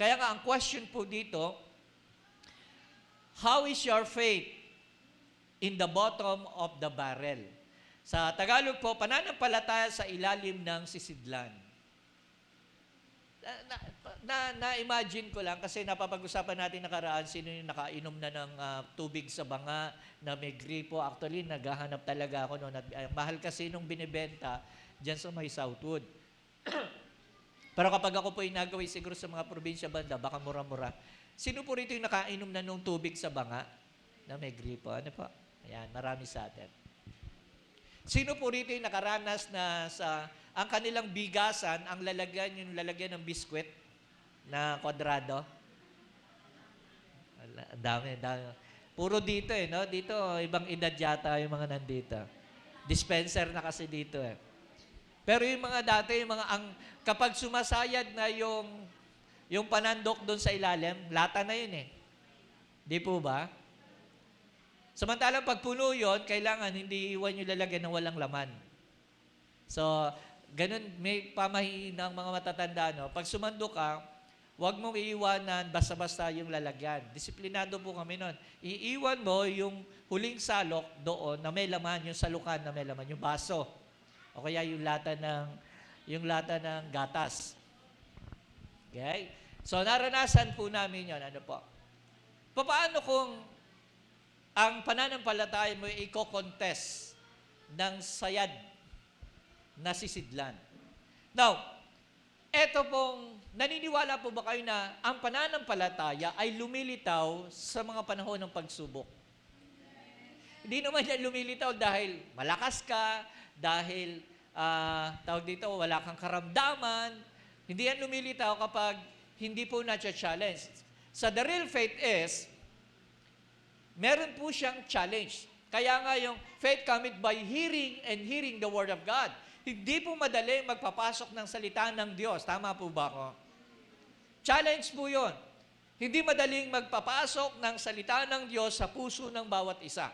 Kaya nga, ang question po dito, how is your faith in the bottom of the barrel? Sa Tagalog po, pananampalataya sa ilalim ng sisidlan. Na-imagine ko lang kasi napapag-usapan natin nakaraan sino yung nakainom na ng tubig sa banga na may gripo. Actually, naghahanap talaga ako noon. Mahal kasi nung binibenta dyan sa may Southwood. Pero kapag ako po yung nagawin siguro sa mga probinsya banda, baka mura-mura. Sino po rito yung nakainom na nung tubig sa banga na may gripo? Ano po? Ayan, marami sa atin. Sino po rito yung nakaranas na sa ang kanilang bigasan, ang lalagyan, yung lalagyan ng biskwit na kwadrado? Dami. Puro dito no? Dito, ibang edad yata yung mga nandito. Dispenser na kasi dito Pero yung mga dati, kapag sumasayad na yung panandok doon sa ilalim, lata na yun Di po ba? Samantalang pag puno yun, kailangan hindi iwan yung lalagyan ng walang laman. So, ganun, may pamahiin ng mga matatanda, no? Pag sumando ka, huwag mong iiwanan basta-basta yung lalagyan. Disiplinado po kami nun. Iiwan mo yung huling salok doon na may laman, yung salukan na may laman, yung baso. O kaya yung lata ng gatas. Okay? So, naranasan po namin yun. Ano po? Paano kung ang pananampalataya mo i-contest ng sayad na sisidlan? Now, eto pong, naniniwala po ba kayo na ang pananampalataya ay lumilitaw sa mga panahon ng pagsubok? Hindi naman yan lumilitaw dahil malakas ka, dahil, tawag dito, wala kang karamdaman. Hindi yan lumilitaw kapag hindi po na-challenge. Sa the real faith is, meron po siyang challenge. Kaya nga yung faith cometh by hearing and hearing the Word of God. Hindi po madali magpapasok ng salita ng Diyos. Tama po ba ako? Challenge po yun. Hindi madaling magpapasok ng salita ng Diyos sa puso ng bawat isa.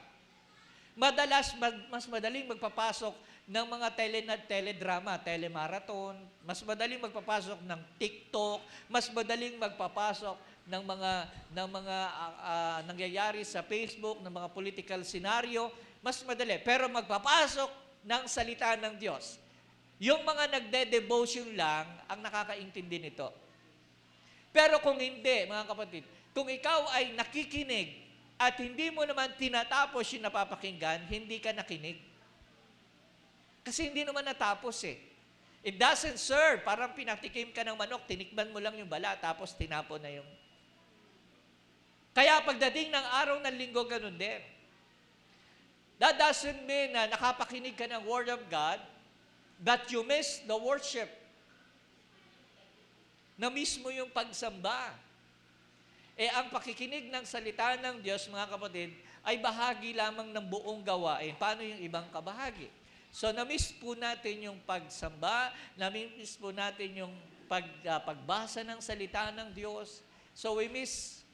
Mas madaling magpapasok ng mga teledrama, telemarathon, mas madaling magpapasok ng TikTok, mas madaling magpapasok ng mga nangyayari sa Facebook, ng mga political scenario, mas madali. Pero magpapasok ng salita ng Diyos. Yung mga nagde-devotion lang ang nakakaintindi nito. Pero kung hindi, mga kapatid, kung ikaw ay nakikinig at hindi mo naman tinatapos yung napapakinggan, hindi ka nakinig. Kasi hindi naman natapos It doesn't serve. Parang pinatikim ka ng manok, tinikman mo lang yung bala, tapos tinapon na yung... Kaya pagdating ng araw ng linggo, ganun din. That doesn't mean na nakapakinig ka ng Word of God, but you miss the worship. Na-miss mo yung pagsamba. Ang pakikinig ng salita ng Diyos, mga kapatid, ay bahagi lamang ng buong gawain. Paano yung ibang kabahagi? So, na-miss po natin yung pagsamba, na-miss po natin yung pagbasa ng salita ng Diyos. So, we miss.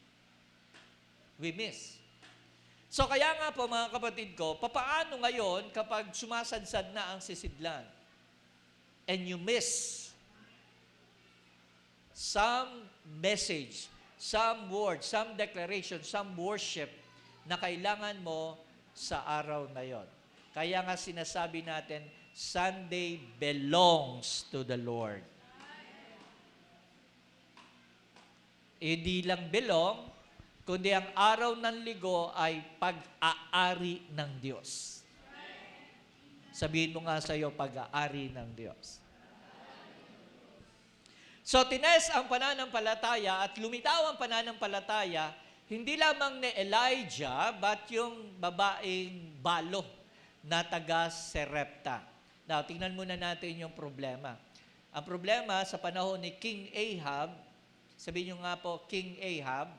So, kaya nga po, mga kapatid ko, papaano ngayon kapag sumasadsad na ang sisidlan and you miss some message, some word, some declaration, some worship na kailangan mo sa araw na yon. Kaya nga sinasabi natin, Sunday belongs to the Lord. Hindi lang belong, kundi ang araw ng linggo ay pag-aari ng Diyos. Sabihin mo nga sa iyo, pag-aari ng Diyos. So, tines ang pananampalataya at lumitaw ang pananampalataya, hindi lamang ni Elijah, but yung babaeng balo na taga Serepta. Now, tingnan muna natin yung problema. Ang problema sa panahon ni King Ahab, sabihin nyo nga po, King Ahab.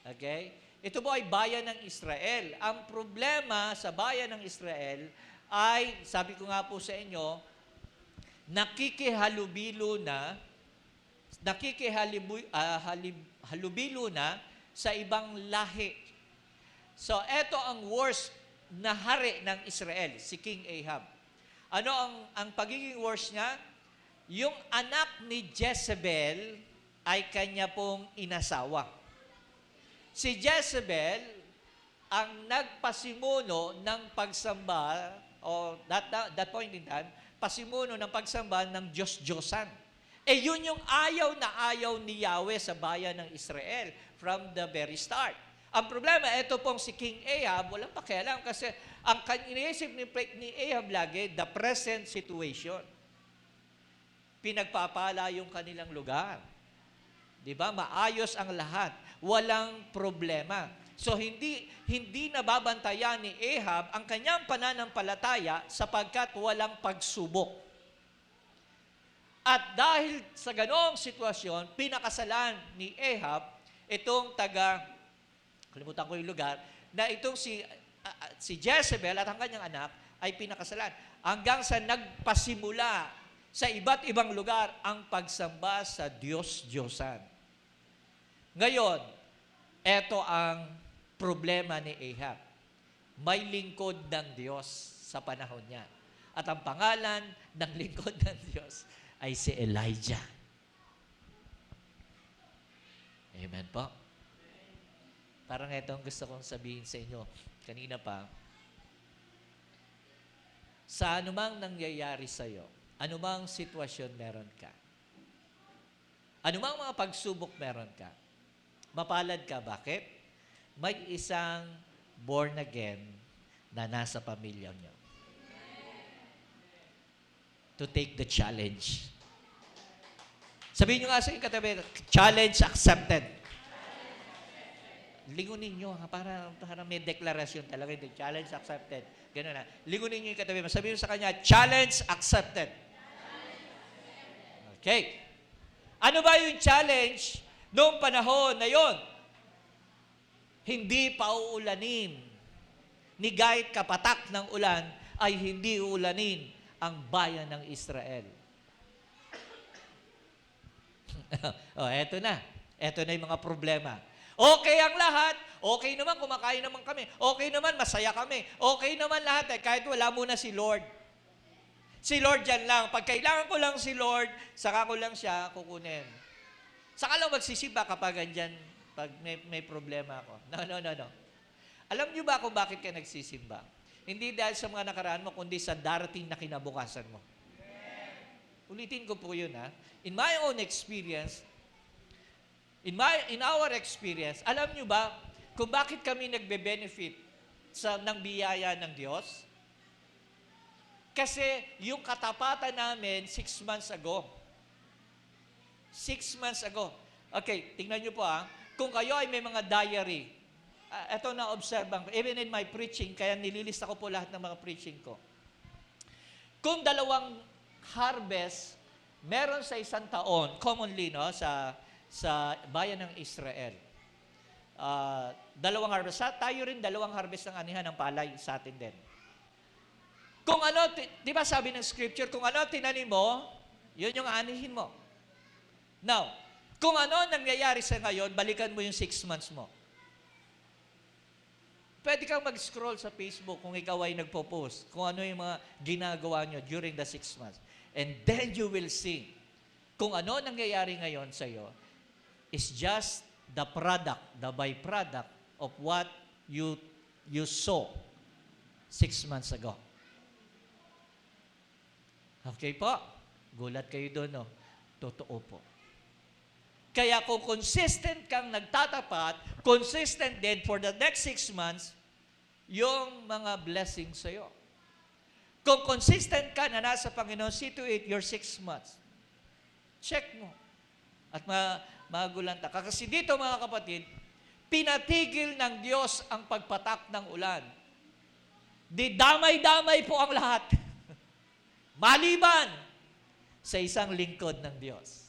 Okay? Ito po ay bayan ng Israel. Ang problema sa bayan ng Israel ay, sabi ko nga po sa inyo, nakikihalubilo na sa ibang lahi. So, eto ang worst na hari ng Israel, si King Ahab. Ano ang pagiging worst niya? Yung anak ni Jezebel ay kanya pong inasawa. Si Jezebel ang nagpasimuno ng pagsamba, o that point in time, pasimuno ng pagsamba ng Diyos-Diyosan. Yun yung ayaw na ayaw ni Yahweh sa bayan ng Israel from the very start. Ang problema, ito pong si King Ahab, walang pakialam kasi ang iniisip ni Ahab lagi, the present situation. Pinagpapala yung kanilang lugar. Di ba? Maayos ang lahat. Walang problema. So, hindi nababantayan ni Ahab ang kanyang pananampalataya sapagkat walang pagsubok. At dahil sa ganoong sitwasyon, pinakasalan ni Ahab itong kalimutan ko yung lugar, na itong si Jezebel at ang kanyang anak ay pinakasalan. Hanggang sa nagpasimula sa iba't ibang lugar ang pagsamba sa Diyos-Diyosan. Ngayon, eto ang problema ni Ahab. May lingkod ng Diyos sa panahon niya. At ang pangalan ng lingkod ng Diyos ay si Elijah. Amen po. Parang ito ang gusto kong sabihin sa inyo. Kanina pa, sa anumang nangyayari sa iyo, anumang sitwasyon meron ka, anumang mga pagsubok meron ka, mapalad ka. Bakit? May isang born again na nasa pamilya niyo. To take the challenge. Sabihin nyo nga sa inyong katabi, challenge accepted. Lingunin nyo, para may deklarasyon talaga. Challenge accepted. Ganun na. Lingunin nyo yung katabi. Sabihin sa kanya, challenge accepted. Okay. Ano ba yung challenge noong panahon na yon? Hindi pa uulanin. Ni kahit kapatak ng ulan, ay hindi uulanin ang bayan ng Israel. Eto na. Eto na yung mga problema. Okay ang lahat. Okay naman, kumakain naman kami. Okay naman, masaya kami. Okay naman lahat kahit wala muna si Lord. Si Lord dyan lang. Pag kailangan ko lang si Lord, saka ko lang siya kukunin. Saka lang magsisimba kapag andyan, pag may problema ako. No. Alam niyo ba kung bakit ka nagsisimba? Hindi dahil sa mga nakaraan mo, kundi sa darating na kinabukasan mo. Ulitin ko po yun, ha? In my own experience, in our experience, alam nyo ba kung bakit kami nagbe-benefit ng biyaya ng Diyos? Kasi yung katapatan namin 6 months ago. 6 months ago. Okay, tingnan nyo po kung kayo ay may mga diary, ito na observe ko, even in my preaching, kaya nililista ko po lahat ng mga preaching ko. Kung 2 harvest, meron sa isang taon, commonly, no, sa bayan ng Israel. 2 harvest. Tayo rin 2 harvest ng anihan ng palay sa atin din. Kung ano, di ba sabi ng scripture, kung ano tinanim mo, yun yung anihin mo. Now, kung ano nangyayari sa ngayon, balikan mo yung 6 months mo. Pwede kang mag-scroll sa Facebook kung ikaw ay nagpo-post, kung ano yung mga ginagawa nyo during the 6 months. And then you will see kung ano nangyayari ngayon sa iyo is just the product, the byproduct of what you saw 6 months ago. Okay po? Gulat kayo doon, no? Totoo po. Kaya kung consistent kang nagtatapat, consistent din for the next 6 months, yung mga blessings sa iyo. Kung consistent ka na nasa Panginoon, see to it your 6 months. Check mo. At magulanta ka. Kasi dito mga kapatid, pinatigil ng Diyos ang pagpatak ng ulan. Di damay-damay po ang lahat. Maliban sa isang lingkod ng Diyos.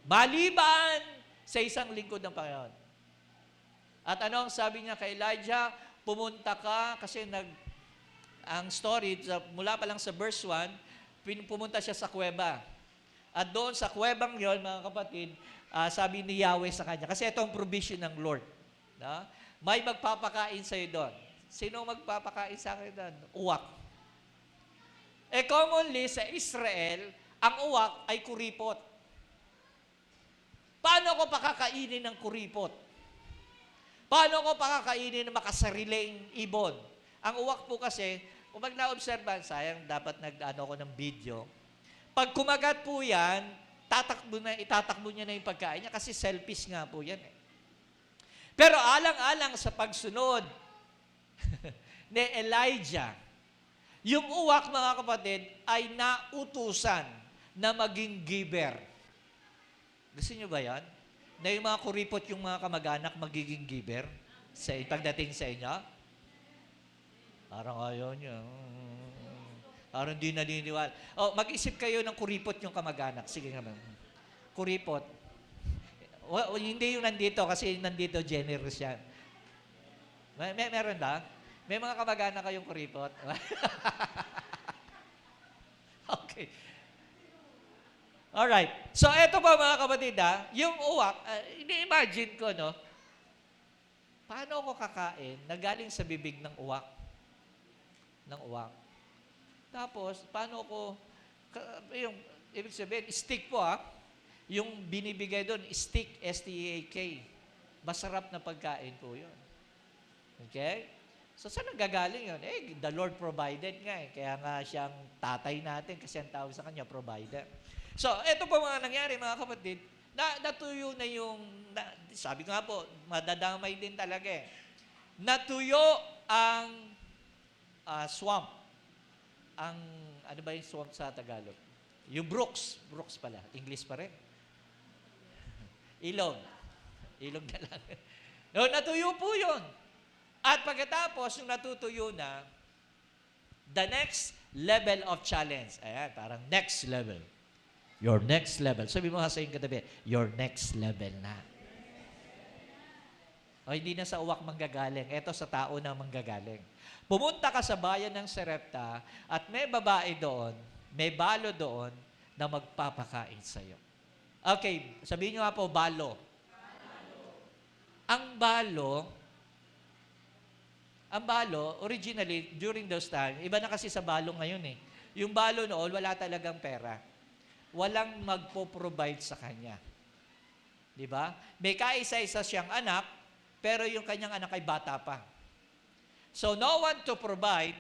Maliban sa isang lingkod ng Panginoon. At ano ang sabi niya kay Elijah? Pumunta ka kasi ang story, mula pa lang sa verse 1, pumunta siya sa kuweba. At doon sa kuwebang yon, mga kapatid, sabi ni Yahweh sa kanya, kasi ito ang provision ng Lord. No? May magpapakain sa'yo doon. Sino magpapakain sa akin doon? Uwak. Commonly sa Israel, ang uwak ay kuripot. Paano ko pakakainin ng kuripot? Paano ko pakakainin ng makasariling ibon? Ang uwak po kasi, kung pag na-obserban, sayang dapat nag-ano ko ng video. Pag kumagat po yan, itatakbo niya na yung pagkain niya kasi selfish nga po yan eh. Pero alang-alang sa pagsunod ni Elijah, yung uwak, mga kapatid, ay nautusan na maging giver. Gusto niyo ba yan? Na yung mga kuripot, yung mga kamag-anak, magiging giver pagdating sa inyo? Parang ayaw niya. Parang di naniniwala. Mag-isip kayo ng kuripot yung kamag-anak. Sige naman. Kuripot. Hindi yung nandito kasi nandito generous yan. Meron ba? May mga kamag-anak kayong kuripot? Okay. Alright. So, eto pa mga kapatid yung uwak, ini-imagine ko, no? Paano ako kakain na galing sa bibig ng uwak? Ng uwak. Tapos, paano ko, yung, ibig sabihin, steak po yung binibigay doon, steak, S-T-E-A-K. Masarap na pagkain po yun. Okay? So, saan nanggagaling yun? The Lord provided nga eh. Kaya nga siyang tatay natin kasi ang tawag sa kanya, provider. So, ito po mga nangyari, mga kapatid, natuyo na yung, sabi ko nga po, madadamay din talaga eh. Natuyo ang swamp. Ano ba yung swamp sa Tagalog? Yung brooks. Brooks pala. English pa rin. Ilog. Ilog na lang. No, natuyo po yun. At pagkatapos, yung natutuyo na, the next level of challenge. Ayan, parang next level. Your next level. Sabi mo nga sa iyong katabi, your next level na. O, hindi na sa uwak manggagaling. Ito sa tao na manggagaling. Pumunta ka sa bayan ng Sarepta at may babae doon, may balo doon na magpapakain sa iyo. Okay, sabihin nyo nga po, balo. Ang balo, originally, during those times, iba na kasi sa balo ngayon eh. Yung balo noon, wala talagang pera. Walang magpo-provide sa kanya. Di ba? May kaisa-isa siyang anak, pero yung kanyang anak ay bata pa. So, no one to provide.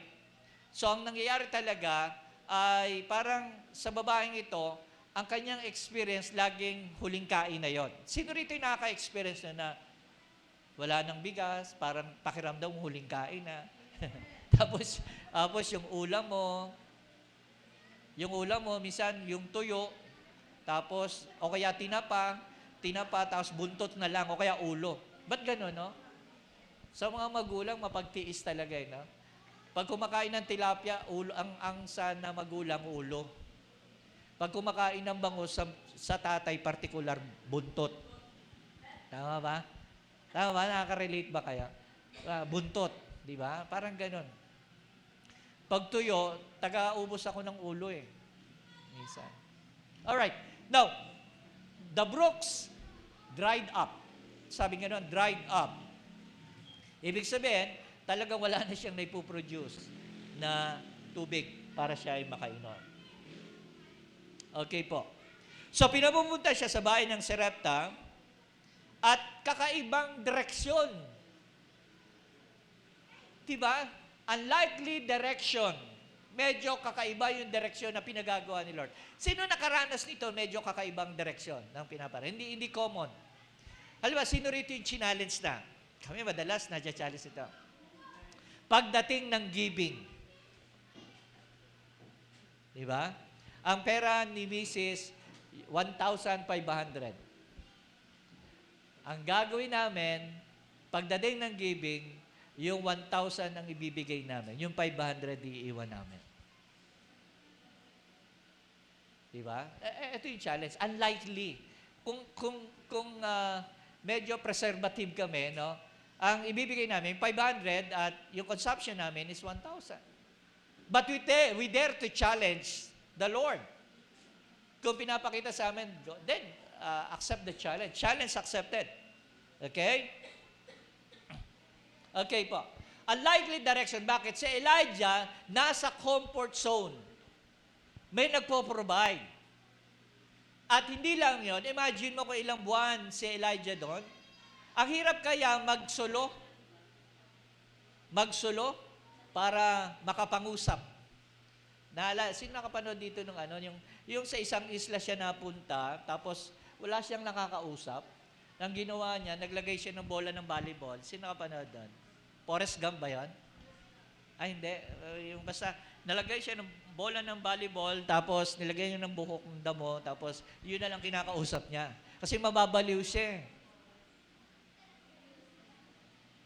So, ang nangyayari talaga ay parang sa babaeng ito, ang kanyang experience laging huling kain na yon. Sino rito yung nakaka-experience na wala nang bigas, parang pakiramdam mo huling kain na. tapos yung ulam mo, minsan yung tuyo, tapos, o kaya tinapa, tapos buntot na lang, o kaya ulo. Ba't gano'n, no? Sa mga magulang, mapagtiis talaga, no? Pag kumakain ng tilapia, ulo, ang sana magulang, ulo. Pag kumakain ng bangus, sa tatay, particular, buntot. Tama ba? Tama ba? Nakaka-relate ba kaya? Buntot, di ba? Parang gano'n. Pag tuyo, taga-ubos ako ng ulo eh. Minsan. Alright. Now, the brooks dried up. Sabi nga nun, dried up. Ibig sabihin, talagang wala na siyang naipoproduce na tubig para siya ay makainom. Okay po. So, pinapupunta siya sa bahay ng Sarepta at kakaibang direksyon. Diba? Unlikely direction. Medyo kakaiba yung direksyon na pinagagawa ni Lord. Sino nakaranas nito? Medyo kakaibang direksyon ng pinapara. Hindi common. Halimbawa, sino rito yung challenge na? Kami madalas nadya-challenge ito. Pagdating ng giving. Diba? Ang pera ni Mrs. 1,500. Ang gagawin namin, pagdating ng giving, yung 1,000 ang ibibigay namin. Yung 500 iiwan namin. Diba? Ito yung challenge. Unlikely. Kung medyo preservative kami, no? Ang ibibigay namin, 500 at yung consumption namin is 1,000. But we dare to challenge the Lord. Kung pinapakita sa amin, then accept the challenge. Challenge accepted. Okay? Okay po. Unlikely direction. Bakit? Si Elijah, nasa comfort zone. May nagpo-provide. At hindi lang yon, imagine mo kung ilang buwan si Elijah doon. Ang hirap kaya magsulo para makapangusap. Sino nakapanood dito nung yung sa isang isla siya napunta, tapos wala siyang nakakausap. Ang ginawa niya, naglagay siya ng bola ng volleyball. Sino nakapanood doon? Forrest Gump ba yan? Ay, hindi. Yung basta, nalagay siya ng bola ng volleyball, tapos nilagay niya ng buhok ng damo, tapos yun na lang kinakausap niya. Kasi mababaliw siya.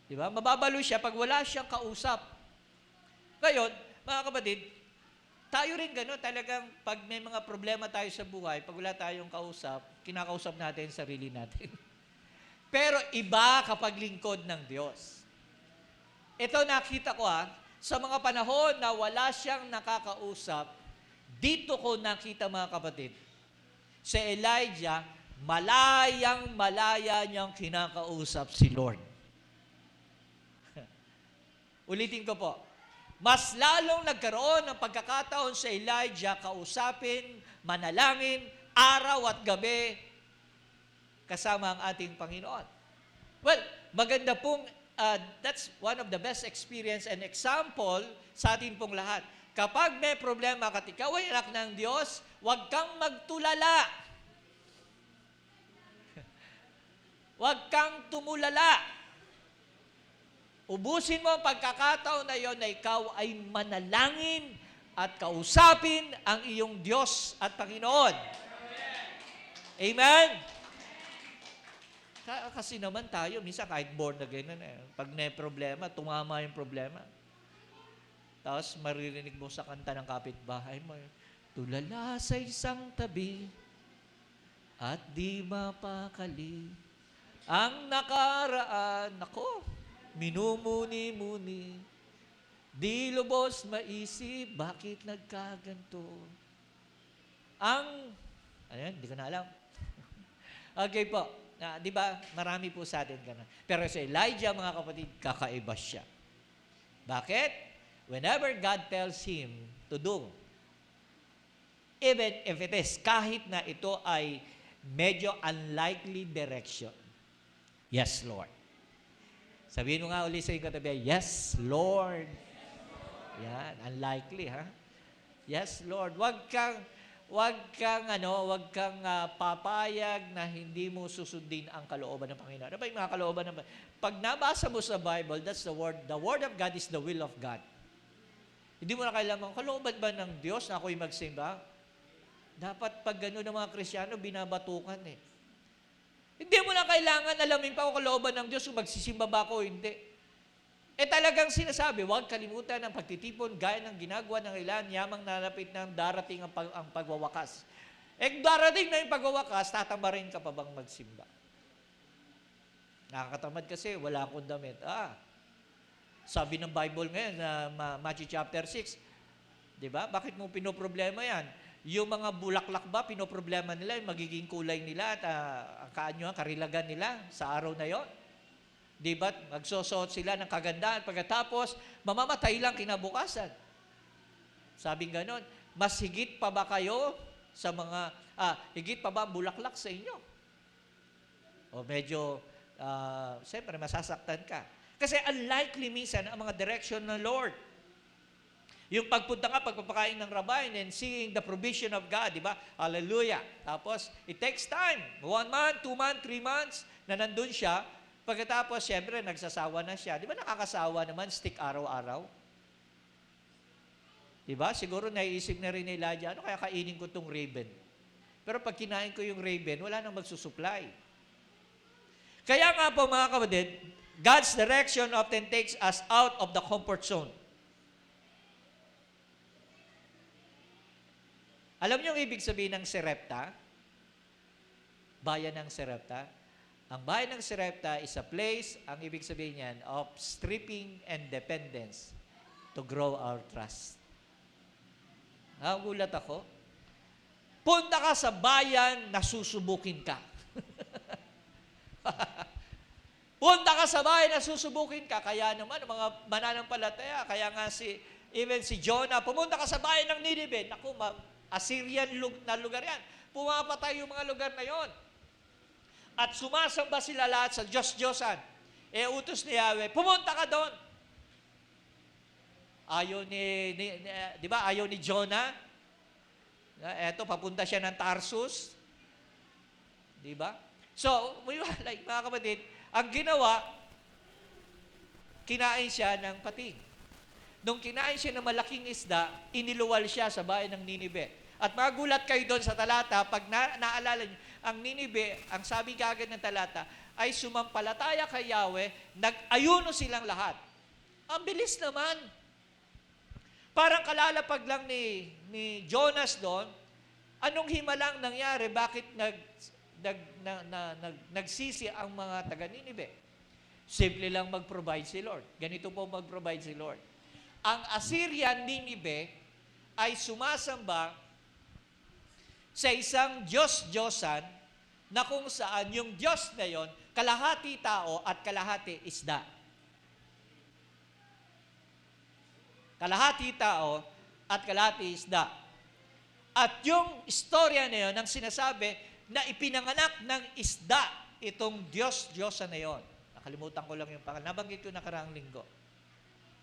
Diba? Mababaliw siya pag wala siyang kausap. Ngayon, mga kapatid, tayo rin gano'n. Talagang pag may mga problema tayo sa buhay, pag wala tayong kausap, kinakausap natin sarili natin. Pero iba kapag lingkod ng Diyos. Ito nakita ko sa mga panahon na wala siyang nakakausap, dito ko nakita mga kapatid, si Elijah, malaya niyang kinakausap si Lord. Ulitin ko po, mas lalong nagkaroon ng pagkakataon sa Elijah kausapin, manalangin, araw at gabi, kasama ang ating Panginoon. Well, maganda pong, that's one of the best experience and example sa atin pong lahat. Kapag may problema at ikaw ay anak ng Diyos, huwag kang magtulala. Huwag kang tumulala. Ubusin mo ang pagkakataon na iyon na ikaw ay manalangin at kausapin ang iyong Diyos at Panginoon. Amen? Kasi naman tayo, minsan kahit born again pag may problema, tumama yung problema. Tapos maririnig mo sa kanta ng kapitbahay mo, tulala sa isang tabi at di mapakali ang nakaraan. Nako, minumuni-muni, di lubos maisip, bakit nagkaganto? Hindi ko na alam. Okay po. Di ba, marami po sa atin ganun. Pero si Elijah, mga kapatid, kakaiba siya. Bakit? Whenever God tells him to do, even if it is, kahit na ito ay medyo unlikely direction, yes, Lord. Sabihin mo nga ulit sa iyong katabi, yes, Lord. Yan, unlikely, ha? Yes, Lord. Huwag kang papayag na hindi mo susundin ang kalooban ng Panginoon. Ano ba yung mga kalooban ng Panginoon? Pag nabasa mo sa Bible, that's the word. The word of God is the will of God. Hindi mo na kailangan, kalooban ba ng Diyos na ako'y magsimba? Dapat pag gano'n ng mga Kristyano, binabatukan Hindi mo na kailangan alamin pa kung kalooban ng Diyos kung magsisimba ba ako o hindi. Talagang sinasabi, huwag kalimutan ang pagtitipon gaya ng ginagawa ng ilan, yamang nalapit ng darating ang pagwawakas. Darating na yung pagwawakas, tatamarin ka pa bang magsimba? Nakakatamad kasi, wala akong damit. Sabi ng Bible ngayon, Matthew chapter 6, di ba? Bakit mo pinoproblema yan? Yung mga bulaklak ba, pinoproblema nila, yung magiging kulay nila at karilagan nila sa araw na yon. Di ba? Magsusuot sila ng kagandahan. Pagkatapos, mamamatay lang kinabukasan. Sabing ganon, mas higit pa ba kayo sa higit pa ba ang bulaklak sa inyo? O medyo, siyempre, masasaktan ka. Kasi unlikely minsan ang mga direction ng Lord. Yung pagpunta ka, pagpapakain ng rabbi, and seeing the provision of God, di ba? Hallelujah. Tapos, it takes time. 1 month, 2 months, 3 months, na nandun siya. Pagkatapos, siyempre, nagsasawa na siya. Di ba nakakasawa naman, stick araw-araw? Di ba? Siguro naiisip na rin ni Elijah, ano kaya kainin ko itong raven? Pero pag kinain ko yung raven, wala nang magsusupply. Kaya nga po, mga kapatid, God's direction often takes us out of the comfort zone. Alam niyo ang ibig sabihin ng Sarepta? Bayan ng Sarepta? Ang bayan ng Sarepta is a place, ang ibig sabihin niyan, of stripping and dependence to grow our trust. Nagulat ako. Punta ka sa bayan na susubukin ka. Punta ka sa bayan na susubukin ka. Kaya naman, mga mananampalataya, kaya nga even si Jonah, pumunta ka sa bayan ng Nineveh. Naku, Assyrian na lugar yan. Pumapatay yung mga lugar na yon. At sumasamba sila lahat sa Diyos-Diyosan. Utos ni Yahweh, pumunta ka doon. Ayaw di ba, ayaw ni Jonah. Eto, papunta siya ng Tarsus. Di ba? So, like, mga kapatid, ang ginawa, kinain siya ng pating. Nung kinain siya ng malaking isda, iniluwal siya sa bayan ng Ninive. At magulat kayo doon sa talata, pag naalala niyo, ang Ninive, ang sabi kagad ng talata, ay sumampalataya kay Yahweh, nag-ayuno silang lahat. Ang bilis naman. Parang kalalapag lang ni Jonas doon, anong himalang nangyari? Bakit nagsisi ang mga taga-Ninive? Simple lang mag-provide si Lord. Ganito po mag-provide si Lord. Ang Assyrian Ninive ay sumasamba sa isang Diyos-Diyosan na kung saan yung Diyos na yon, kalahati tao at kalahati isda. Kalahati tao at kalahati isda. At yung istorya na yon, ang sinasabi na ipinanganak ng isda itong Diyos-Diyosan na yon. Nakalimutan ko lang yung pangalan. Nabanggit ko nakaraang linggo.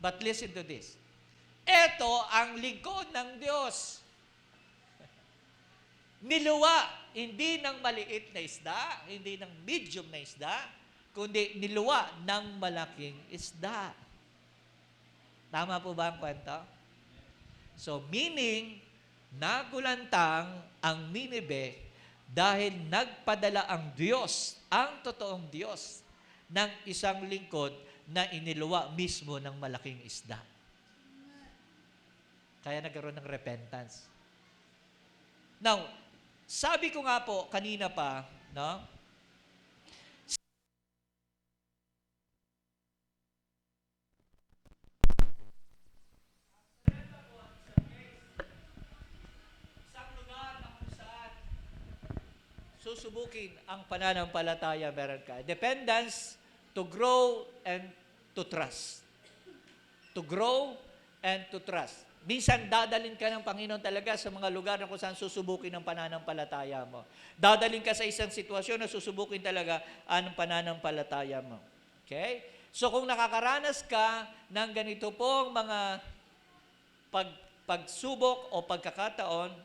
But listen to this. Ito ang lingkod ng Diyos. Niluwa, hindi ng maliit na isda, hindi ng medium na isda, kundi niluwa ng malaking isda. Tama po ba ang kwento? So, meaning, nagulantang ang Ninive dahil nagpadala ang Diyos, ang totoong Diyos, ng isang lingkod na iniluwa mismo ng malaking isda. Kaya nagkaroon ng repentance. Now, sabi ko nga po kanina pa, no? Isang lugar na kung saan susubukin ang pananampalataya meron ka. Dependence to grow and to trust. To grow and to trust. Minsan, dadalhin ka ng Panginoon talaga sa mga lugar na kung saan susubukin ang pananampalataya mo. Dadalhin ka sa isang sitwasyon na susubukin talaga ang pananampalataya mo. Okay? So, kung nakakaranas ka ng ganito pong mga pagsubok o pagkakataon,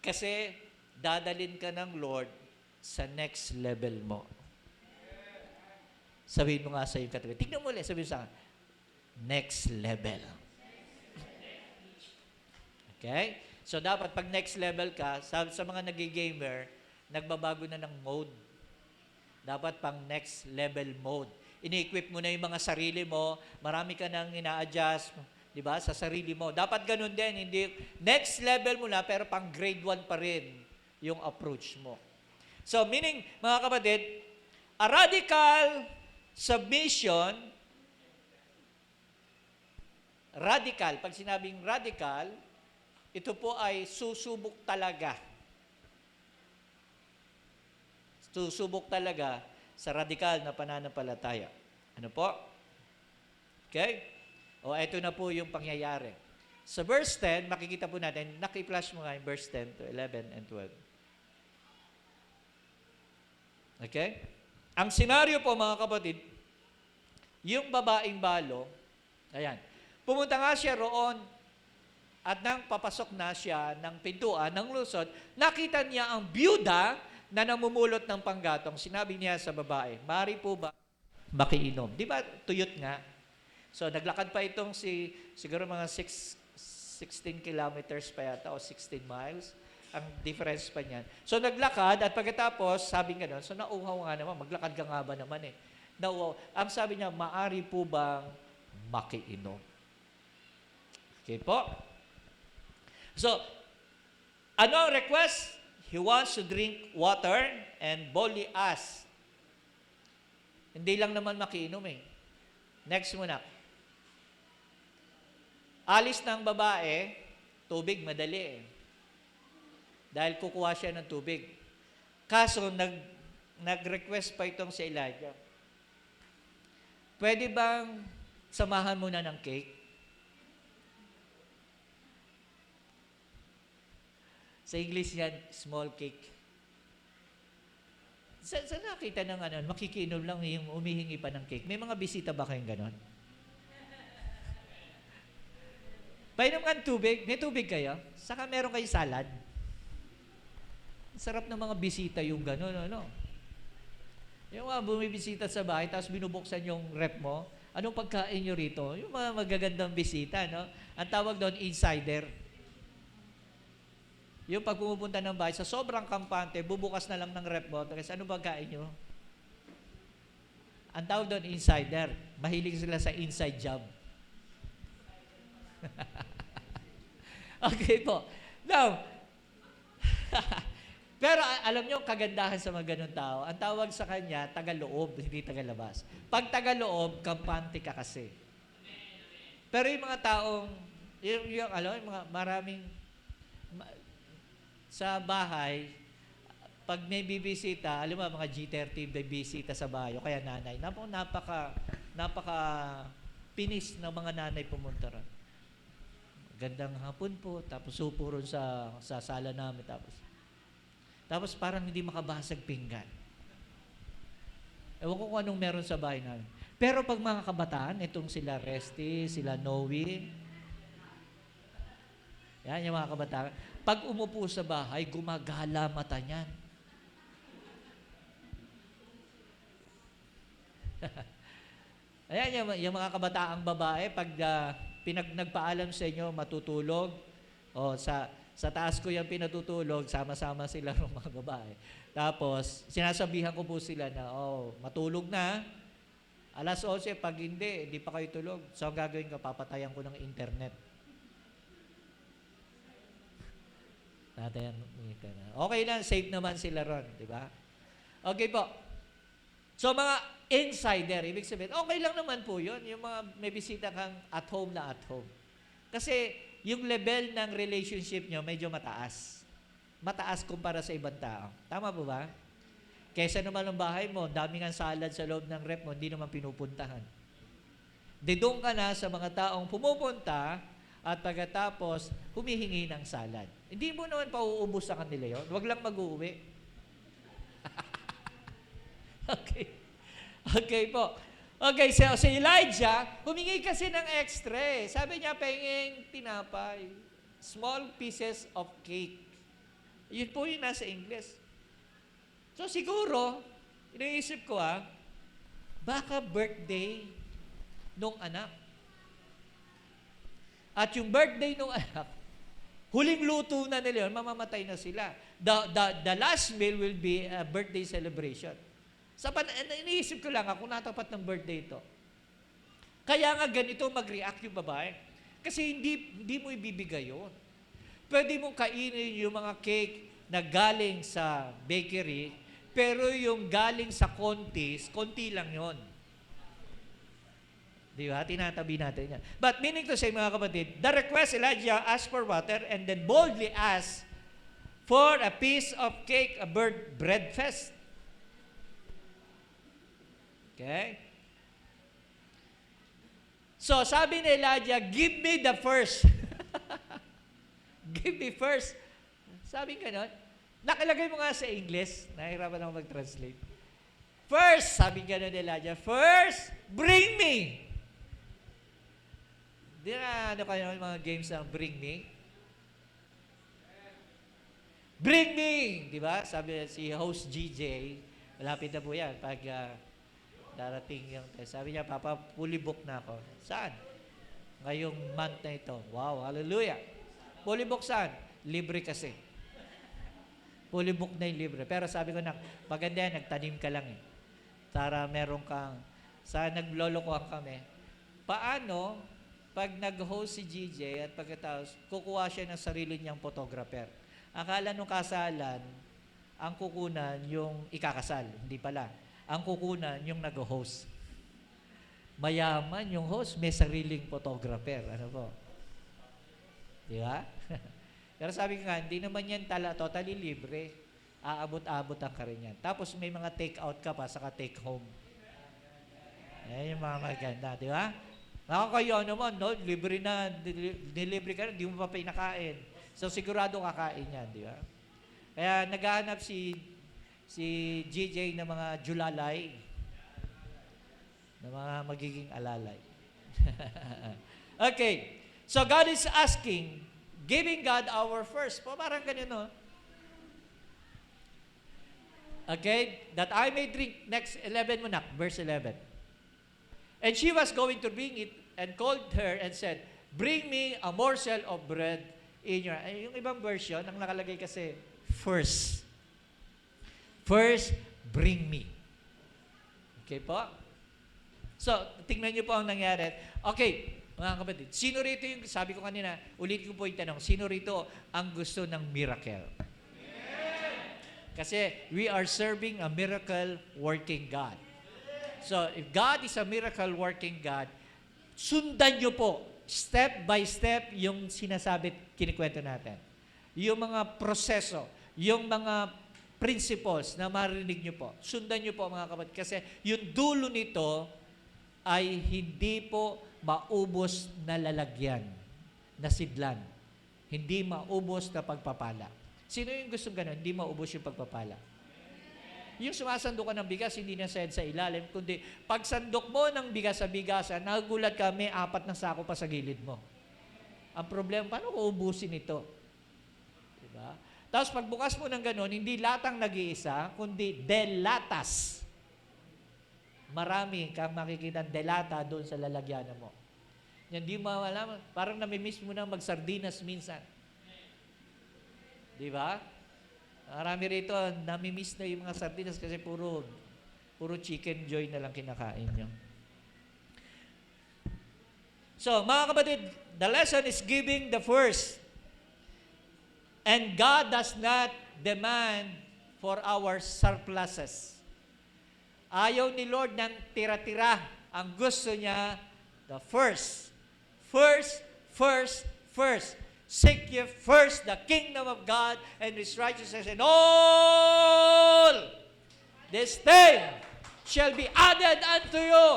kasi dadalhin ka ng Lord sa next level mo. Sabihin mo nga sa iyong katabi. Tignan mo ulit, sabihin sa akin, next level. Okay? So, dapat pag next level ka, sa mga nag-gamer, nagbabago na ng mode. Dapat pang next level mode. Ini-equip mo na yung mga sarili mo, marami ka nang ina-adjust, di ba, sa sarili mo. Dapat ganun din, hindi, next level mo na, pero pang grade 1 pa rin yung approach mo. So, meaning, mga kapatid, a radical submission, radical, pag sinabing radical, ito po ay susubok talaga. Susubok talaga sa radikal na pananampalataya. Ano po? Okay? O, ito na po yung pangyayari. Sa verse 10, makikita po natin, naki-flash mo nga yung verse 10 to 11 and 12. Okay? Ang senaryo po, mga kapatid, yung babaeng balo, ayan, pumunta nga siya roon, at nang papasok na siya ng pintuan ng lungsod, nakita niya ang byuda na namumulot ng panggatong. Sinabi niya sa babae, "Mari po ba makiinom?" Di ba tuyot nga? So naglakad pa itong siguro mga 16 kilometers pa yata o 16 miles. Ang difference pa niyan. So naglakad at pagkatapos, sabi nga doon, so nauhaw nga naman, maglakad ka nga ba naman eh. Nauhaw. Ang sabi niya, "Maari po bang makiinom?" Okay po? So, ano ang request? He wants to drink water and boldly ask. Hindi lang naman makiinom eh. Next muna. Alis ng babae, tubig madali eh. Dahil kukuha siya ng tubig. Kaso, nag-request pa itong si Elijah. Pwede bang samahan mo na ng cake? Sa English yan, small cake. Sa nakita ng ano, makikinom lang yung umihingi pa ng cake. May mga bisita ba kayong ganon? Painom ka ng tubig? May tubig kayo? Saka meron kayong salad? Sarap ng mga bisita yung ganon, ano? Yung mga bumibisita sa bahay, tapos binubuksan yung rep mo, anong pagkain nyo rito? Yung mga magagandang bisita, no? Ang tawag doon, insider. Yung pag pumupunta ng bahay, sa sobrang kampante, bubukas na lang ng rep mo, kasi ano pagkain nyo? Ang tawag doon, insider. Mahilig sila sa inside job. Okay po. Now, pero alam nyo, kagandahan sa mga ganun tao, ang tawag sa kanya, tagaloob, hindi tagalabas. Pag tagaloob, kampante ka kasi. Pero yung mga taong, yung mga maraming, sa bahay, pag may bibisita, alam mo, mga G30 may bisita sa bahay, o kaya nanay, napaka pinis ng mga nanay pumunta ron. Gandang hapon po, tapos upo ron sa sala namin, tapos parang hindi makabasag pinggan. Ewan ko kung anong meron sa bahay namin. Pero pag mga kabataan, itong sila Resty, sila Noe, yan yung mga kabataan, pag umupo sa bahay, gumagala mata niyan. Ayan yung mga kabataang babae, pag nagpaalam sa inyo, matutulog, o sa taas ko yung pinatutulog, sama-sama sila ng mga babae. Tapos, sinasabihan ko po sila na, matulog na, alas 11, pag hindi pa kayo tulog. So, ang gagawin ko, papatayan ko ng internet. Okay lang, safe naman sila ron, di ba? Okay po. So, mga insider, ibig sabihin, okay lang naman po yun, yung mga may bisita kang at home na at home. Kasi, yung level ng relationship nyo medyo mataas. Mataas kumpara sa ibang tao. Tama po ba? Kesa naman ang bahay mo, daming ang salad sa loob ng rep mo, hindi naman pinupuntahan. Doon ka na sa mga taong pumupunta at pagkatapos humihingi ng salad. Hindi mo naman pauubos sa kanila yon. Huwag lang mag-uwi. Okay. Okay po. Okay, so si Elijah, humingi kasi ng extra eh. Sabi niya, pahinging tinapay. Small pieces of cake. Yun po yung nasa English. So siguro, iniisip ko baka birthday nung anak. At yung birthday nung anak, huling luto na nila yun, mamamatay na sila. The last meal will be a birthday celebration. Iniisip ko lang kung natapat ng birthday ito. Kaya nga ganito mag-react yung babae. Kasi hindi mo ibibigay yun. Pwede mong kainin yung mga cake na galing sa bakery, pero yung galing sa konti lang yon. Di ba? Tinatabi natin yan. But meaning to say, mga kapatid, the request Elijah asked for water and then boldly asked for a piece of cake, a bread fest. Okay? So, sabi ni Elijah, give me the first. Give me first. Sabi nga nun, nakilagay mo nga sa English, nahihirapan ako mag-translate. First, sabi nga nun ni Elijah, first, bring me. Di na kayo mga games na bring me? Bring me! Di ba? Sabi si host GJ, malapit na po yan pag darating yung test. Sabi niya, Papa, fully book na ako. Saan? Ngayong month na ito. Wow, hallelujah. Fully book saan? Libre kasi. Fully book na yung libre. Pero sabi ko na, maganda yan, nagtanim ka lang eh. Para meron kang, naglolokohan kami. Paano, pag nag-host si GJ at pagkatapos, kukuha siya ng sarili niyang photographer. Akala nung kasalan, ang kukunan yung ikakasal. Hindi pala. Ang kukunan yung nag-host. Mayaman yung host, may sariling photographer. Ano po? Di ba? Pero sabi ko nga, hindi naman yan totally libre. Aabot-abot ang ka rin yan. Tapos may mga take-out ka pa, saka take-home. Yan yung mga maganda. Di ba? Nakakayo naman, no? Libre na, delivery ka rin, hindi mo pa pinakain. So sigurado kakain yan, di ba? Kaya naghahanap si GJ ng mga julalay, ng mga magiging alalay. Okay. So God is asking, giving God our first. Parang ganyan, no? Okay? That I may drink, next 11 mo na, verse 11. And she was going to bring it and called her and said, bring me a morsel of bread in your... Yung ibang version, ang nakalagay kasi, first. First, bring me. Okay po? So, tingnan niyo po ang nangyari. Okay, mga kapatid, sino rito yung, sabi ko kanina, ulitin ko po yung tanong, sino rito ang gusto ng miracle? Kasi we are serving a miracle working God. So, if God is a miracle working God, sundan niyo po, step by step, yung sinasabi, kinikwento natin. Yung mga proseso, yung mga principles na marinig niyo po. Sundan niyo po, mga kapatid. Kasi yung dulo nito ay hindi po maubos na lalagyan, na sidlan. Hindi maubos na pagpapala. Sino yung gustong gano'n? Hindi maubos yung pagpapala. Yung sumasandok ka ng bigas, hindi na sa ilalim, kundi pagsandok mo ng bigas sa bigasan, nagugulat ka, may 4 na sako pa sa gilid mo. Ang problema, paano ko ubusin ito? Diba? Tapos pagbukas mo ng gano'n, hindi latang nag-iisa, kundi delatas. Marami kang makikita delata doon sa lalagyanan mo. Yan, di mo alam, parang namimiss mo na magsardinas minsan. Di ba? Marami rito, namimiss na yung mga sardinas kasi puro chicken joy na lang kinakain nyo. So, mga kapatid, the lesson is giving the first. And God does not demand for our surpluses. Ayaw ni Lord ng tira-tira. Ang gusto niya, the first. First, first, first. Seek ye first the kingdom of God and His righteousness, and all this thing shall be added unto you.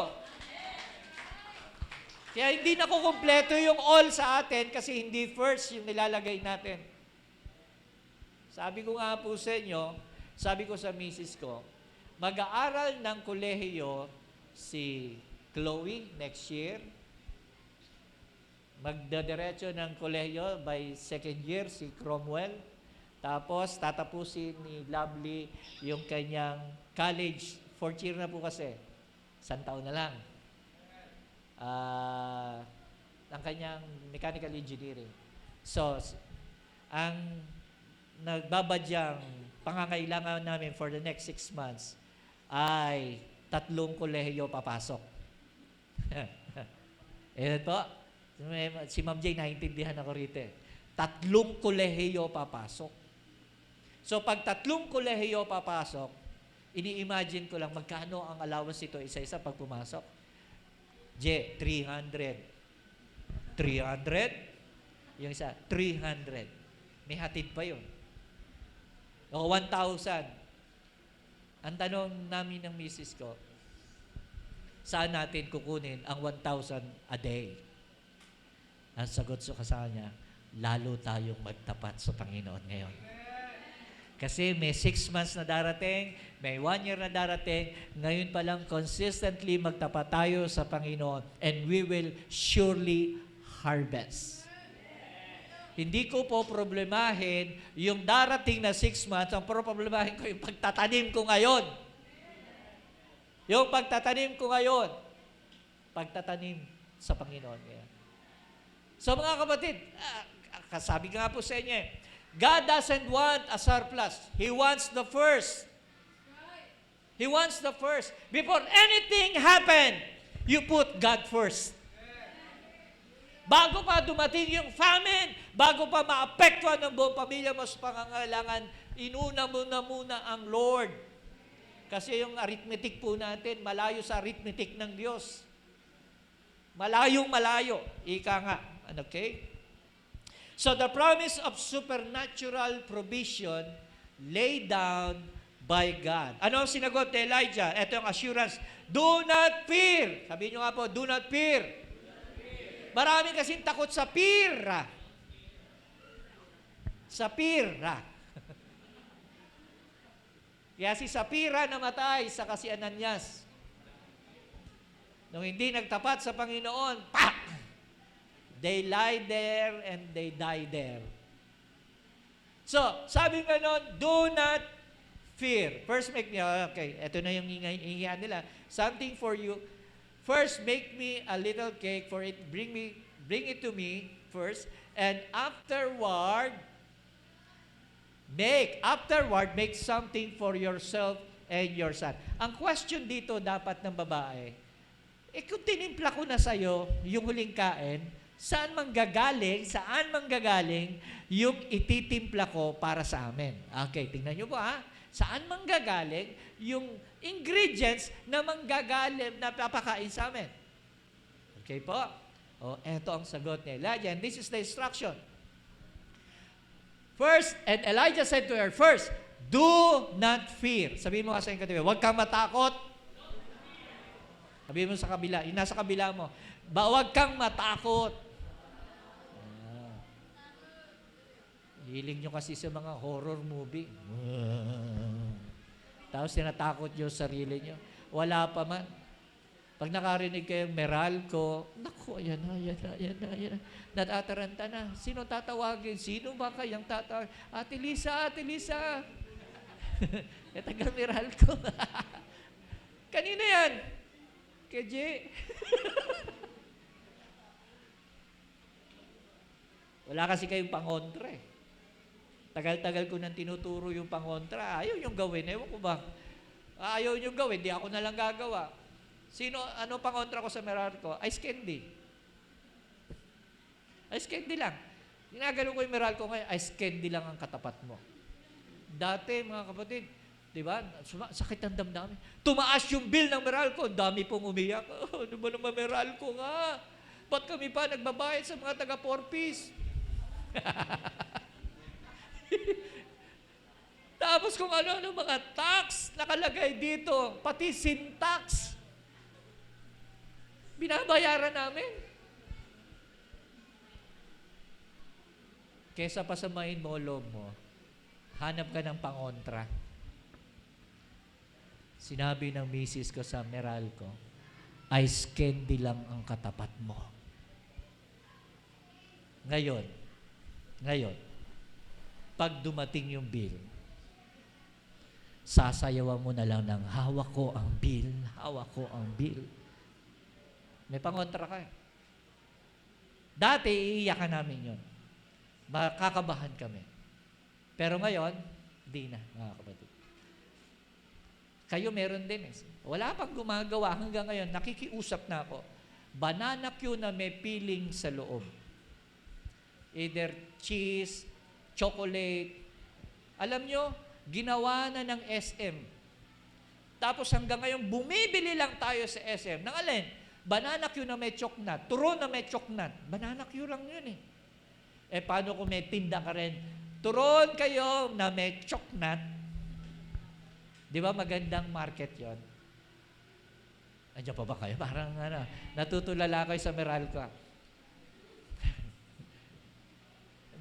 Kaya hindi na kukumpleto yung all sa atin kasi hindi first yung nilalagay natin. Sabi ko nga po sa inyo, sabi ko sa misis ko, mag-aaral ng kolehiyo si Chloe next year. Magdadiretso ng kolehiyo by second year si Cromwell. Tapos tatapusin ni Lovely yung kanyang college. 4th year na po kasi. 1 taon na lang. Ang kanyang mechanical engineering. So, ang nagbabadyang pangangailangan namin for the next 6 months ay 3 kolehiyo papasok. Ayan po. Si Ma'am Jay, naiintindihan ako rito. 3 kolehiyo papasok. So, pag 3 kolehiyo papasok, ini-imagine ko lang magkano ang allowance ito isa-isa pag pumasok. J, 300. 300? Yung isa, 300. May hatid pa yun. O 1,000. Ang tanong namin ng misis ko, saan natin kukunin ang 1,000 a day? Ang sagot sa kanya, lalo tayong magtapat sa Panginoon ngayon. Kasi may 6 months na darating, may 1 year na darating, ngayon pa lang consistently magtapat tayo sa Panginoon and we will surely harvest. Hindi ko po problemahin yung darating na 6 months, ang problemahin ko yung pagtatanim ko ngayon. Yung pagtatanim ko ngayon, pagtatanim sa Panginoon ngayon. So mga kapatid, sabi nga po sa inyo, God doesn't want a surplus. He wants the first. He wants the first. Before anything happen, you put God first. Bago pa dumating yung famine, bago pa maapektuhan ng buong pamilya mo sa pangangailangan, inuna mo na muna ang Lord. Kasi yung arithmetic po natin, malayo sa arithmetic ng Diyos. Malayong malayo. Ika nga. Okay? So the promise of supernatural provision laid down by God. Ano ang sinagot ni Elijah? Ito yung assurance. Do not fear. Sabihin nyo nga po, do not fear. Marami kasing takot sa fear. Sapira. Kaya si Sapira namatay sa si Ananias. Nung hindi nagtapat sa Panginoon, pak! They lie there and they die there. So, sabi nga nun, do not fear. First, make me, okay, ito na yung hingihan nila. Something for you. First, make me a little cake for it. Bring it to me first. And afterward, make something for yourself and your son. Ang question dito dapat ng babae, kung tinimpla ko na sa'yo yung huling kain, saan manggagaling yung ititimpla ko para sa amin? Okay, tingnan nyo po ha. Saan manggagaling yung ingredients na manggagaling na papakain sa amin? Okay po? O, eto ang sagot ni Elijah. And this is the instruction. First, and Elijah said to her, first, do not fear. Sabihin mo nga sa inyo katabi, huwag kang matakot. Sabihin mo sa kabila, yung nasa kabila mo, huwag kang matakot. Hiling nyo kasi sa mga horror movie. Tapos tinatakot nyo sarili nyo. Wala pa man. Pag nakarinig kayong Meralco, naku, ayan na. Natataranta na. Sino tatawagin? Sino ba kayang tatawagin? Ate Lisa. Taga Meralco. Kanina yan? Kay J. Wala kasi kayong pangontra eh. Tagal-tagal ko nang tinuturo yung pangontra. Ayaw yung gawin. Ewan ko ba? Ayaw yung gawin. Di ako na lang gagawa. Ano pangontra ko sa Meralco? Ice candy. Ice candy lang. Ginagano ko yung Meralco ngayon, ice candy lang ang katapat mo. Dati, mga kapatid, di ba? Sakit ang damdamin. Tumaas yung bill ng Meralco. Dami pong umiyak. Oh, ano ba naman Meralco nga? Ba't kami pa nagbabayad sa mga taga-4-piece? Tapos kung ano mga tax nakalagay dito, pati sin tax, binabayaran namin. Kesa pasamahin mo loob mo, hanap ka ng pangontra. Sinabi ng misis ko sa Meralco, ice candy lang ang katapat mo. Ngayon, pag dumating yung bill, sasayawan mo na lang ng hawak ko ang bill. May pangontra ka eh. Dati, iiyakan namin yun. Makakabahan kami. Pero ngayon, di na, mga kapatid. Kayo meron din eh. Wala pang gumagawa hanggang ngayon. Nakikiusap na ako. Banana Q na may peeling sa loob. Either cheese, chocolate. Alam nyo, ginawa na ng SM. Tapos hanggang ngayon, bumibili lang tayo sa SM. Nang alin? Banana Q na may choknat. Turon na may choknat. Banana Q lang yun eh. Paano kung may tinda ka rin? Turon kayo na may choknat. Di ba magandang market yon? Andiyan pa ba kayo? Parang natutulala kayo sa Meralco.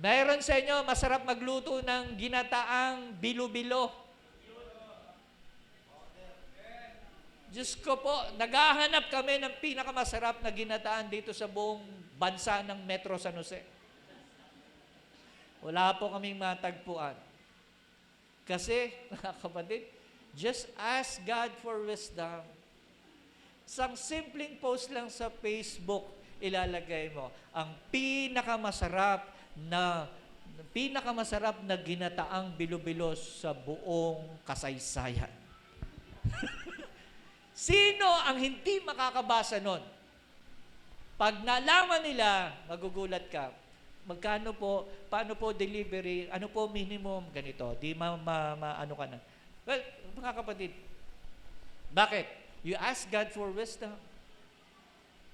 Mayroon sa inyo, masarap magluto ng ginataang bilo-bilo. Diyos ko po, naghahanap kami ng pinakamasarap na ginataan dito sa buong bansa ng Metro San Jose. Wala po kaming matagpuan. Kasi, mga kapatid, just ask God for wisdom. Isang simpleng post lang sa Facebook, ilalagay mo, ang pinakamasarap na ginataang bilo-bilo sa buong kasaysayan. Sino ang hindi makakabasa nun? Pag nalaman nila, magugulat ka. Magkano po, paano po delivery, ano po minimum, ganito. Di ano ka na. Well, mga kapatid, bakit? You ask God for wisdom.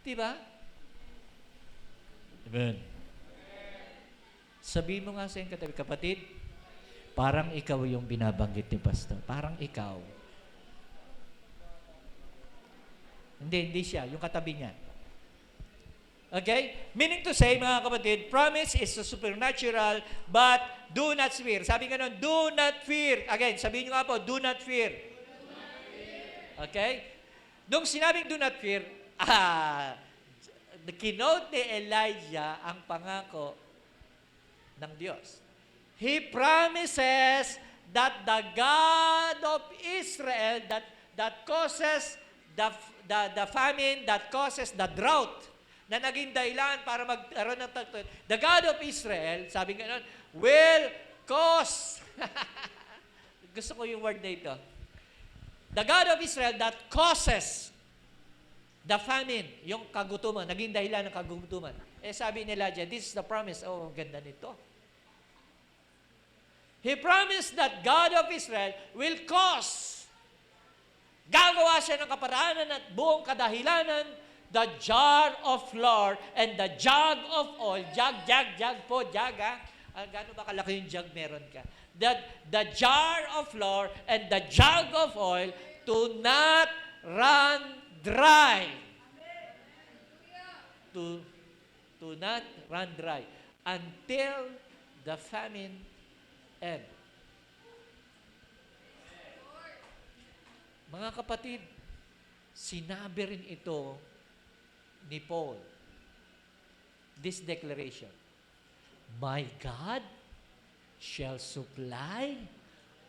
Diba? Amen. Sabihin mo nga sa iyong katabi, kapatid, parang ikaw yung binabanggit ni Pastor. Parang ikaw. Hindi siya. Yung katabi niya. Okay? Meaning to say, mga kapatid, promise is supernatural, but do not fear. Sabi nga nun, do not fear. Again, sabihin nyo nga po, do not fear. Okay? Nung sinabing do not fear, kinote ni Elijah ang pangako ng Diyos. He promises that the God of Israel that causes the famine, that causes the drought, na naging dahilan para magkaroon ng tagtuyot. The God of Israel, sabi nga nun, will cause. Gusto ko yung word na ito. The God of Israel that causes the famine, yung kagutuman, naging dahilan ng kagutuman. Sabi ni Elijah, this is the promise. Oh, ganda nito. He promised that God of Israel will cause. Gagawa siya ng kaparaanan at buong kadahilanan, the jar of flour and the jug of oil. Jug po, jug ha. Gano'n ba kalaki yung jug meron ka? The jar of flour and the jug of oil to not run dry. To not run dry until the famine end. Mga kapatid, sinabi rin ito ni Paul, this declaration, my God shall supply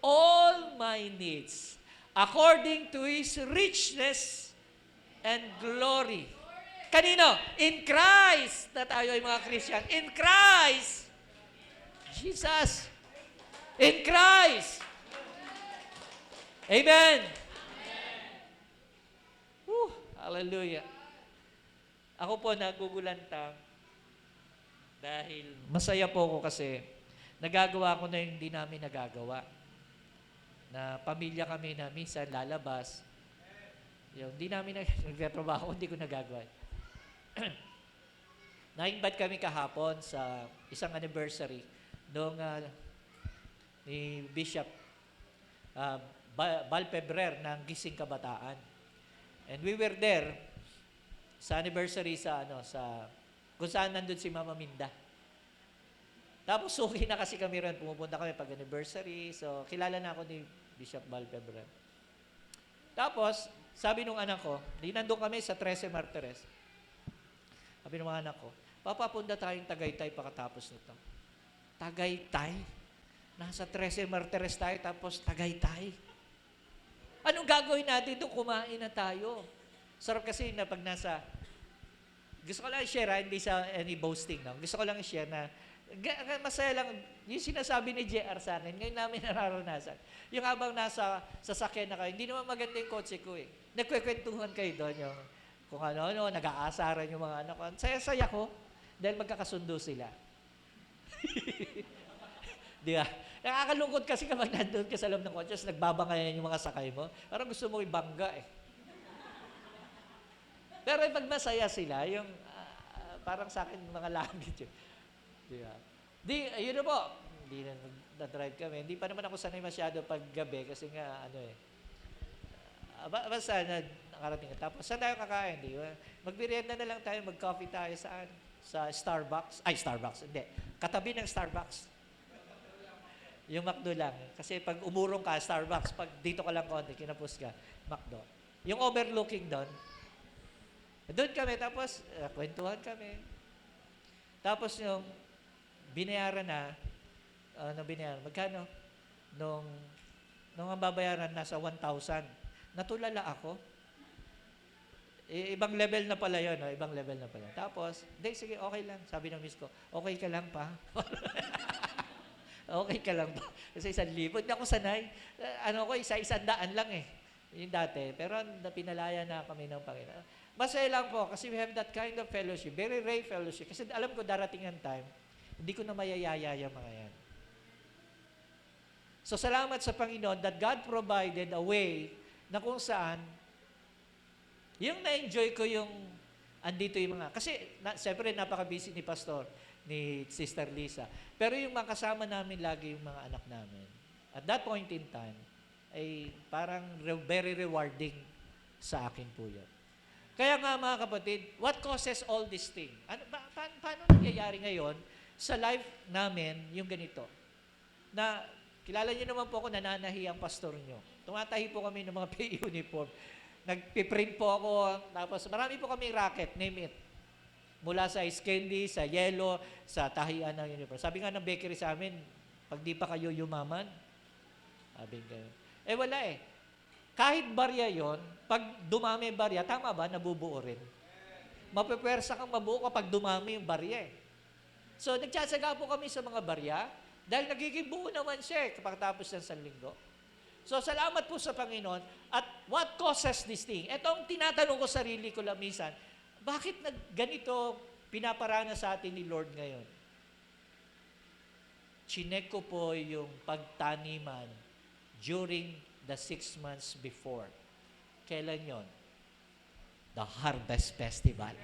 all my needs according to His richness and glory. Kanino? In Christ na tayo ay mga Christian. In Christ. Jesus. In Christ. Amen. Hallelujah. Ako po nagugulantang dahil masaya po ako kasi nagagawa ko na yung hindi namin nagagawa. Na pamilya kami na minsan lalabas. Yung hindi namin nagtatrabaho, hindi ko nagagawa. Na-invite kami kahapon sa isang anniversary noong ni Bishop Balpebrer ng Gising Kabataan. And we were there sa anniversary sa kung saan nandun si Mama Minda. Tapos okay na kasi kami rin, pumupunta kami pag anniversary. So kilala na ako ni Bishop Balpebrer. Tapos sabi nung anak ko, nandun kami sa 13 Martires. Sabi nung anak ko, papapunta tayong Tagaytay pagkatapos nito. Tagaytay? Nasa 13 Martires tayo tapos Tagaytay. Anong gagawin natin doon? Kumain na tayo. Sarap kasi na pag nasa, gusto ko lang i-share, hindi sa any boasting. No? Gusto ko lang i-share na, masaya lang, yung sinasabi ni JR sa akin, ngayon namin nararanasan. Yung habang nasa sasakyan na kayo, hindi naman maganda yung kotse ko eh. Nagkwekwentuhan kayo doon, yung kung ano, nag-aasaran yung mga anak ko. Saya-saya ko, dahil magkakasundo sila. Di ba? Nakakalungkot kasi kapag nandun ka sa loob ng kotse, nagbabangayan yung mga sakay mo. Parang gusto mo ibangga eh. Pero pag masaya sila, yung parang sa akin mga langit yun. Di ba? Yun na po. Hindi na drive kami. Hindi pa naman ako sanay masyado pag gabi kasi nga basta nakarating. Tapos saan tayo kakain? Di ba? Magmerienda na lang tayo, mag-coffee tayo saan? Sa Starbucks. Ay, Starbucks. Hindi. Katabi ng Starbucks. Yung McDo lang. Kasi pag umurong ka, Starbucks. Pag dito ka lang konti, kinapos ka, McDo. Yung overlooking doon kami. Tapos, kwentuhan kami. Tapos yung binayaran na, magkano? Nung ang babayaran, nasa 1,000. Natulala ako. Ibang level na pala yun. No? Ibang level na pala. Tapos, sige, okay lang. Sabi ng miss ko, okay ka lang pa. Okay ka lang ba? Kasi 1,000. Hindi ako sanay. Isa-100 lang eh. Yung dati. Pero pinalaya na kami ng Panginoon. Masaya lang po kasi we have that kind of fellowship. Very rare fellowship. Kasi alam ko darating ang time, hindi ko na mayayaya yung mga yan. So salamat sa Panginoon that God provided a way na kung saan yung na-enjoy ko yung andito yung mga, kasi siyempre napaka-busy ni Pastor, ni Sister Lisa. Pero yung mga kasama namin lagi yung mga anak namin. At that point in time, ay parang very rewarding sa akin po yun. Kaya nga mga kapatid, what causes all this thing? Paano nangyayari ngayon sa life namin yung ganito? Na, kilala niyo naman po ako, nananahi ang pastor niyo. Tumatahi po kami ng mga PE uniform. Nagpiprint po ako, tapos marami po kami racket, name it. Mula sa ice candy, sa yellow, sa tahian ng uniform. Sabi nga ng bakery sa amin, pag di pa kayo yumaman, sabi nga, wala eh. Kahit barya yon, pag dumami yung barya, tama ba? Nabubuo rin. Mapipwersa kang mabuo kapag dumami yung barya eh. So, nagtsatsaga po kami sa mga barya dahil nagiging buo naman siya kapag tapos ng isang linggo. So, salamat po sa Panginoon. At what causes this thing? Ito ang tinatanong ko sarili ko lang minsan, bakit ganito pinaparana sa atin ni Lord ngayon? Chinek ko po yung pagtaniman during the 6 months before. Kailan yon? The Harvest Festival.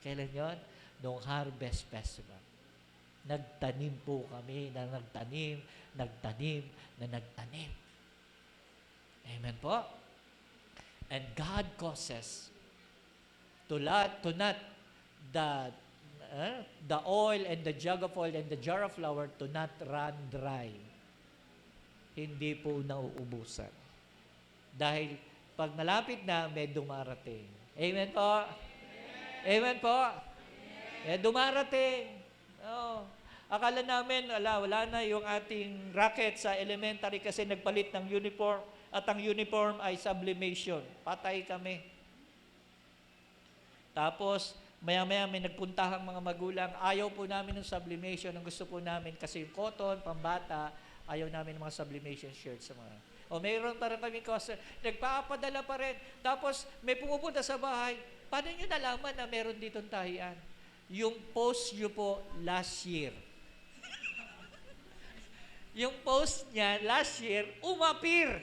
Kailan yon? Noong Harvest Festival. Nagtanim po kami na nagtanim. Amen po? And God causes to not the oil and the jug of oil and the jar of flour to not run dry. Hindi po nauubusan. Dahil pag malapit na, may dumarating. Amen po? Amen po? May dumarating. Oh. Akala namin, wala na yung ating racket sa elementary kasi nagpalit ng uniform at ang uniform ay sublimation. Patay kami. Tapos, maya-maya may nagpuntahang mga magulang, ayaw po namin ng sublimation. Ang gusto po namin kasi yung cotton, pambata, ayaw namin ng mga sublimation shirts sa mga. O mayroon pa rin kami kasi nagpapadala pa rin. Tapos may pumupunta sa bahay. Paano nyo nalaman na meron ditong tahian? Yung post nyo po last year. Yung post niya last year, umapir.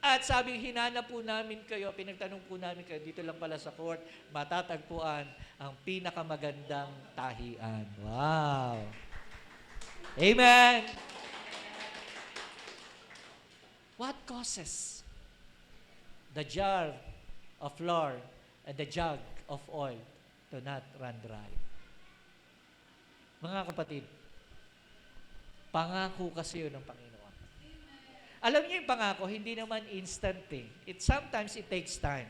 At sabi, hinanap po namin kayo, pinagtanong po namin kayo, dito lang pala sa court, matatagpuan ang pinakamagandang tahian. Wow! Amen! What causes the jar of flour and the jug of oil to not run dry? Mga kapatid, pangako kasi yun ng Panginoon. Alam niyo yung pangako, hindi naman instant eh. Sometimes it takes time.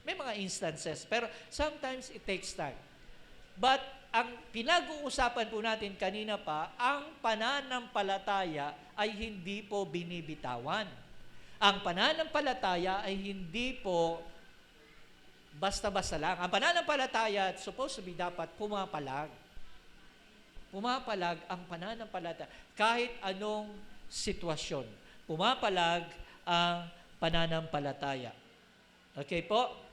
May mga instances, pero sometimes it takes time. But ang pinag-uusapan po natin kanina pa, ang pananampalataya ay hindi po binibitawan. Ang pananampalataya ay hindi po basta-basta lang. Ang pananampalataya, supposed to be dapat pumapalag. Pumapalag ang pananampalataya. Kahit anong sitwasyon, pumapalag ang pananampalataya. Okay po?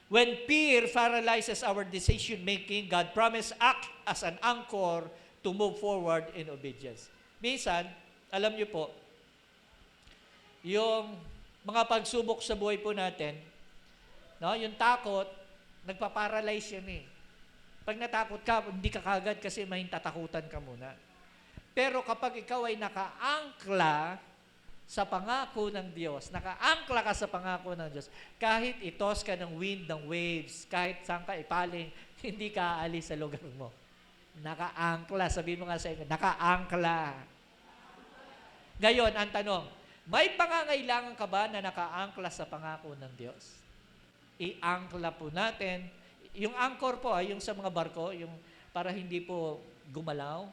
When fear paralyzes our decision-making, God promised act as an anchor to move forward in obedience. Minsan, alam niyo po, yung mga pagsubok sa buhay po natin, no, yung takot, nagpa-paralyze yan eh. Pag natakot ka, hindi ka kagad kasi may tatakutan ka muna. Pero kapag ikaw ay nakaangkla sa pangako ng Diyos, nakaangkla ka sa pangako ng Diyos, kahit itos ka ng wind, ng waves, kahit saan ka ipaling, hindi ka aalis sa lugar mo. Nakaangkla. Sabihin mo nga sa inyo, nakaangkla. Ngayon, ang tanong, may pangangailangan ka ba na nakaangkla sa pangako ng Diyos? I-angkla po natin. Yung anchor po, yung sa mga barko, yung para hindi po gumalaw,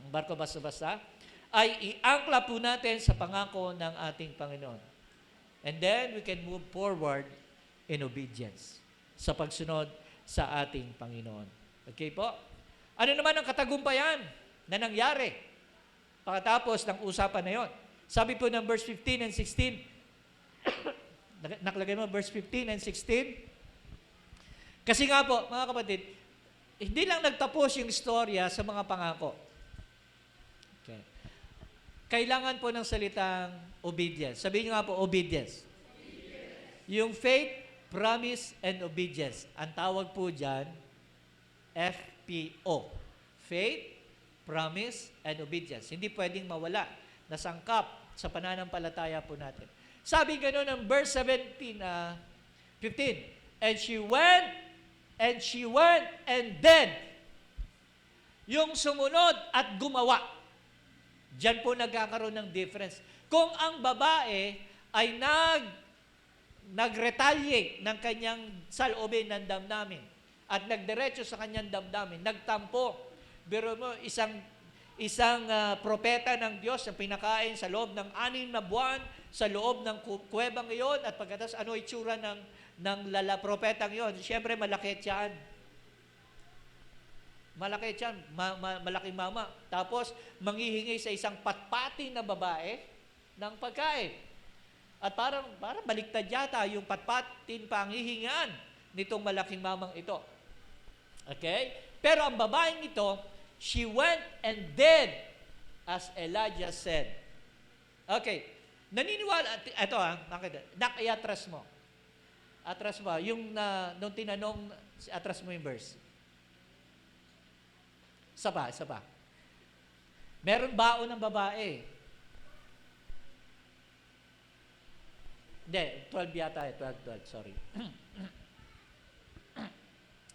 ang barko basta-basta, ay i-angkla po natin sa pangako ng ating Panginoon. And then, we can move forward in obedience sa pagsunod sa ating Panginoon. Okay po? Ano naman ang katagumpayan na nangyari pagkatapos ng usapan na yon? Sabi po ng verse 15 and 16, nakalagay mo verse 15 and 16? Kasi nga po, mga kapatid, hindi lang nagtapos yung istorya sa mga pangako. Okay. Kailangan po ng salitang obedience. Sabihin nyo nga po, obedience. Yung faith, promise, and obedience. Ang tawag po dyan, FPO. Faith, promise, and obedience. Hindi pwedeng mawala. Nasangkap sa pananampalataya po natin. Sabi gano'n ng verse 17, 15. And she went and did. Yung sumunod at gumawa. Diyan po nagkakaroon ng difference. Kung ang babae ay nag-retaliate ng kanyang saloobin ng damdamin at nagdiretso sa kanyang damdamin, nagtampo. Biro mo, isang propeta ng Diyos na pinakain sa loob ng 6 na buwan, sa loob ng kuwebang iyon, at pagkatapos ano itsura ng propetang iyon? Siyempre, malaki tiyan. Malaki tiyan, malaking mama. Tapos, manghihingi sa isang patpati na babae ng pagkain. At parang baliktad yata yung patpatin panghihingaan nitong malaking mamang ito. Okay? Pero ang babaeng ito, she went and did as Elijah said. Okay. Naniniwala, ito atras mo. Atras mo. Yung nung tinanong, atras mo yung verse. Isa pa. Meron baon ng babae. Hindi, 12 yata 12, sorry.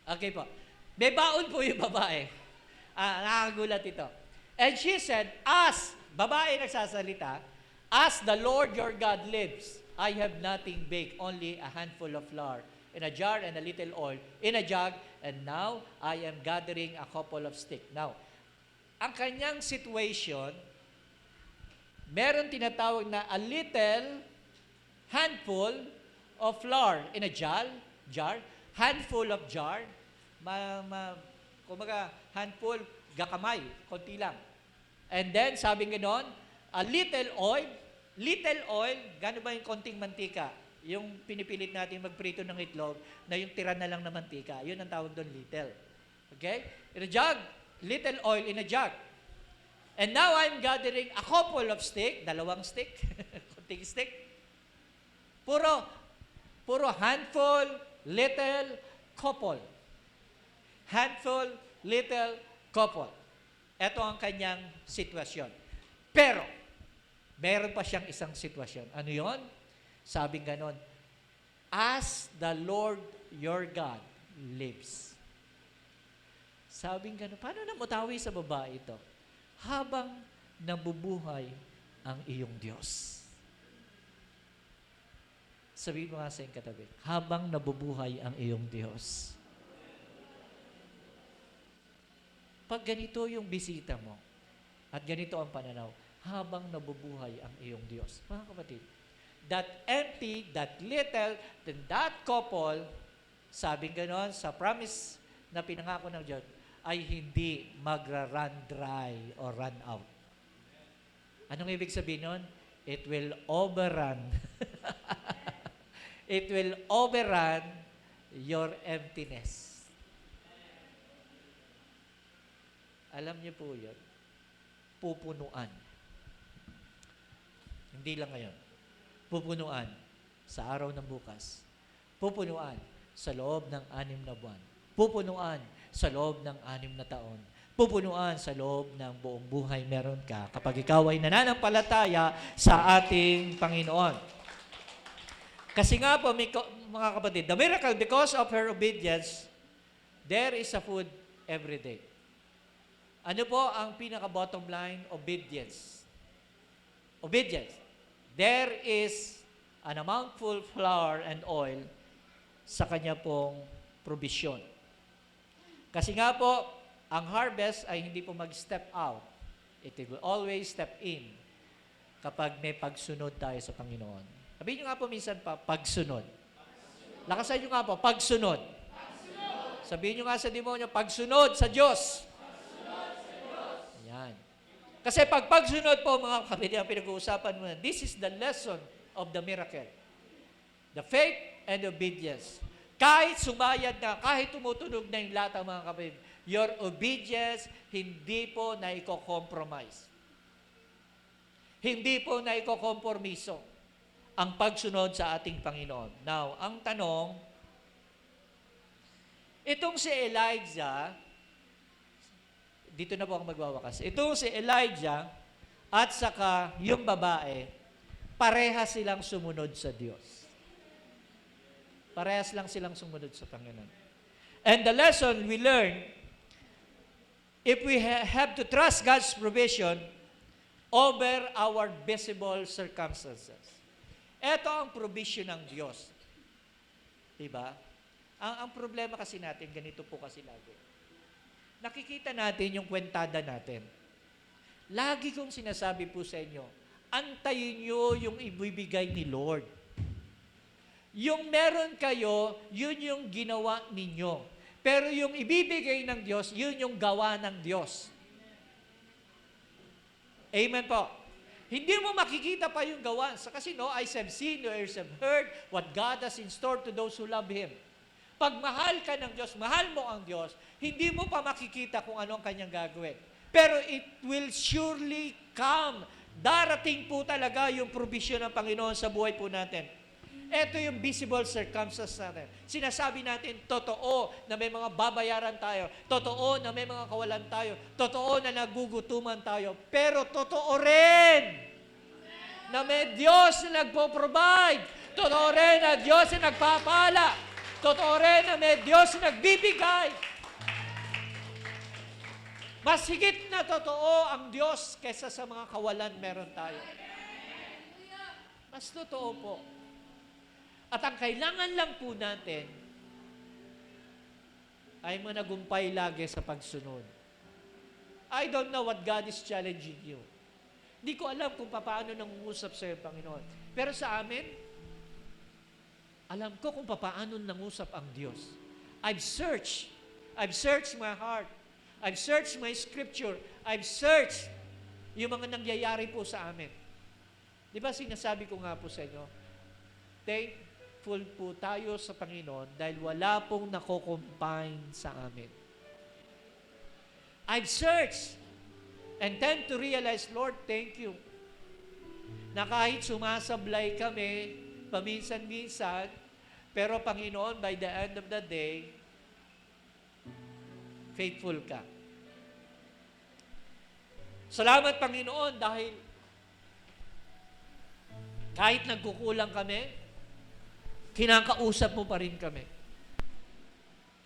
Okay po. May baon po yung babae. Nakakagulat ito. And she said, babae nagsasalita, as the Lord your God lives, I have nothing baked, only a handful of flour in a jar and a little oil in a jug, and now I am gathering a couple of sticks. Now, ang kanyang situation, meron tinatawag na a little handful of flour in a jar, handful of jar, kumaga, handful, gakamay, konti lang. And then, sabi nga nun, a little oil, gano ba yung konting mantika? Yung pinipilit natin magprito ng itlog, na yung tira na lang na mantika, yun ang tawag doon, little. Okay? In a jug, little oil in a jug. And now I'm gathering a couple of stick, 2 stick, konting stick. Puro handful, little, couple. Handful, little, couple. Ito ang kanyang sitwasyon. Pero, meron pa siyang isang sitwasyon. Ano yon? Sabing ganon, as the Lord your God lives. Sabing ganon, paano namutawi sa babae ito? Habang nabubuhay ang iyong Diyos. Sabihin mo nga sa iyong katabi, habang nabubuhay ang iyong Diyos. Pag ganito yung bisita mo, at ganito ang pananaw, habang nabubuhay ang iyong Diyos. Mga kapatid, that empty, that little, then that couple, sabing ganon, sa promise na pinangako ng Diyos, ay hindi magra-run dry or run out. Anong ibig sabihin nun? It will overrun. It will overrun your emptiness. Alam niyo po yun? Pupunuan. Hindi lang ngayon. Pupunuan sa araw ng bukas. Pupunuan sa loob ng 6 na buwan. Pupunuan sa loob ng 6 na taon. Pupunuan sa loob ng buong buhay meron ka kapag ikaw ay nananampalataya sa ating Panginoon. Kasi nga po, mga kapatid, the miracle, because of her obedience, there is a food every day. Ano po ang pinaka-bottom line? Obedience. Obedience. There is an amountful flour and oil sa kanya pong provision. Kasi nga po, ang harvest ay hindi po mag-step out. It will always step in kapag may pagsunod tayo sa Panginoon. Sabihin nyo nga po minsan pa, pagsunod. Lakasan nyo nga po, pagsunod. Sabihin nyo nga sa demonyo, pagsunod sa Diyos. Yan. Kasi pag pagsunod po, mga kapatid, ang pinag-uusapan mo na, this is the lesson of the miracle. The faith and obedience. Kahit sumayad na, kahit tumutunog na yung lata, mga kapatid, your obedience, hindi po na i-compromise. Hindi po na i-kompormiso ang pagsunod sa ating Panginoon. Now, ang tanong, itong si Elijah, dito na po ako magwawakas. Itong si Elijah at saka yung babae, Parehas silang sumunod sa Diyos. Parehas lang silang sumunod sa Panginoon. And the lesson we learn, if we have to trust God's provision over our visible circumstances. Ito ang provision ng Diyos. Diba? Ang problema kasi natin, ganito po kasi lagi. Nakikita natin yung kwentada natin. Lagi kong sinasabi po sa inyo, antayin nyo yung ibibigay ni Lord. Yung meron kayo, yun yung ginawa ninyo. Pero yung ibibigay ng Diyos, yun yung gawa ng Diyos. Amen po. Hindi mo makikita pa yung gawa. Kasi eyes have seen, ears have heard what God has in store to those who love Him. Pag mahal ka ng Diyos, mahal mo ang Diyos, hindi mo pa makikita kung anong kanyang gagawin. Pero it will surely come. Darating po talaga yung provision ng Panginoon sa buhay po natin. Ito yung visible circumstances natin. Sinasabi natin, totoo na may mga babayaran tayo. Totoo na may mga kawalan tayo. Totoo na nagugutuman tayo. Pero totoo rin na may Diyos na nagpo-provide. Totoo rin na Diyos na nagpapala. Totoo rin na may Diyos na nagbibigay. Mas higit na totoo ang Diyos kaysa sa mga kawalan meron tayo. Mas totoo po. At ang kailangan lang po natin ay managumpay lagi sa pagsunod. I don't know what God is challenging you. Hindi ko alam kung paano nangungusap sa iyo, Panginoon. Pero sa amin, alam ko kung paano nangusap ang Diyos. I've searched my heart. I've searched my scripture. I've searched yung mga nangyayari po sa amin. Di ba sinasabi ko nga po sa inyo, thankful po tayo sa Panginoon dahil wala pong nako-confine sa amin. I've searched and tend to realize, Lord, thank you. Na kahit sumasablay kami, paminsan-minsan, pero Panginoon, by the end of the day, faithful ka. Salamat, Panginoon, dahil kahit nagkukulang kami, kinakausap mo pa rin kami.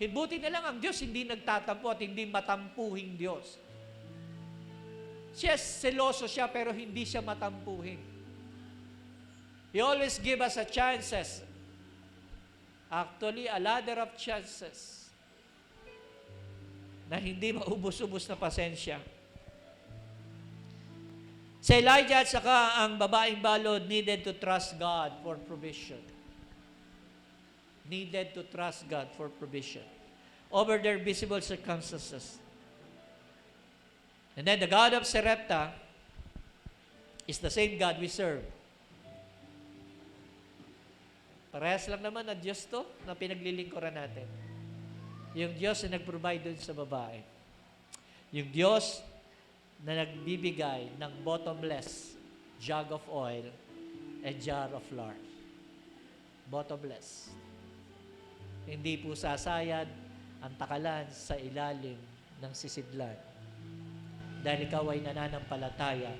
Buti na lang ang Diyos hindi nagtatampo at hindi matampuhing Diyos. Siya, seloso siya, pero hindi siya matampuhin. He always give us a chances. Actually, a ladder of chances na hindi maubos-ubos na pasensya. Si Elijah at saka ang babaeng balod needed to trust God for provision. Needed to trust God for provision over their visible circumstances. And then the God of Sarepta is the same God we serve. Parehas lang naman na Diyos to na pinaglilingkuran natin. Yung Diyos na nag-provide dun sa babae. Yung Diyos na nagbibigay ng bottomless jug of oil and jar of lard. Bottomless. Hindi po sasayad ang takalan sa ilalim ng sisidlan. Dahil ikaw ay nananampalataya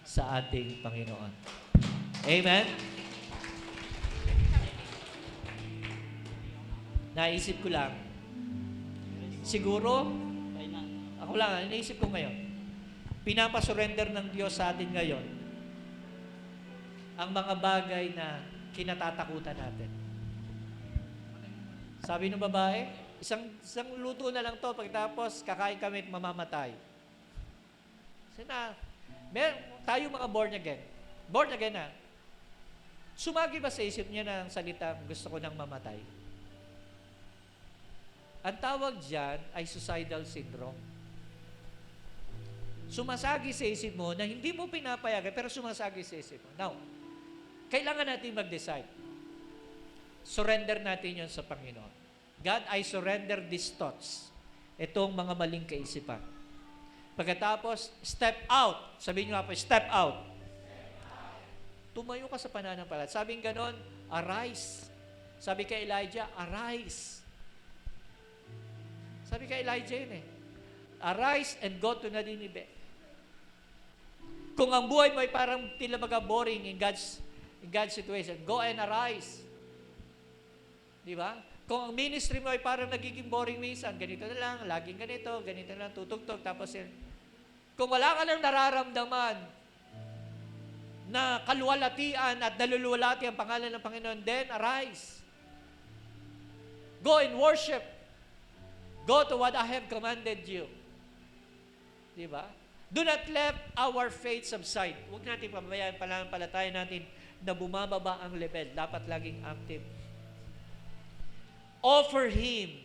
sa ating Panginoon. Amen? Naisip ko lang, siguro, ako lang, naisip ko ngayon, pinapasurrender ng Diyos sa atin ngayon ang mga bagay na kinatatakutan natin. Sabi ng babae, isang luto na lang to, pagkatapos kakain kami at mamamatay. Tayo mga born again na, sumagi ba sa isip niya ng salitang gusto ko nang mamatay? Ang tawag dyan ay suicidal syndrome. Sumasagi sa isip mo na hindi mo pinapayagan, pero sumasagi sa isip mo. Now, kailangan natin mag-decide. Surrender natin yon sa Panginoon. God, I surrender these thoughts. Itong mga maling kaisipan. Pagkatapos, step out. Sabihin nyo nga po, step out. Tumayo ka sa pananampalataya. Sabi ng ganon, arise. Sabi kay Elijah, arise. Sabi kay Elijah yun Arise and go to Nineveh. Kung ang buhay mo ay parang tila baga boring in God's situation, go and arise. Di ba? Kung ang ministry mo ay parang nagiging boring minsan, ganito na lang, laging ganito na lang, tutugtog, tapos yun. Kung wala ka nang nararamdaman na kaluwalhatian at naluluwalhati ang pangalan ng Panginoon, then arise. Go and worship. Go to what I have commanded you. Di ba? Do not let our faith subside. Huwag natin pabayaan pananampalataya natin na bumababa ang level. Dapat laging active. Offer Him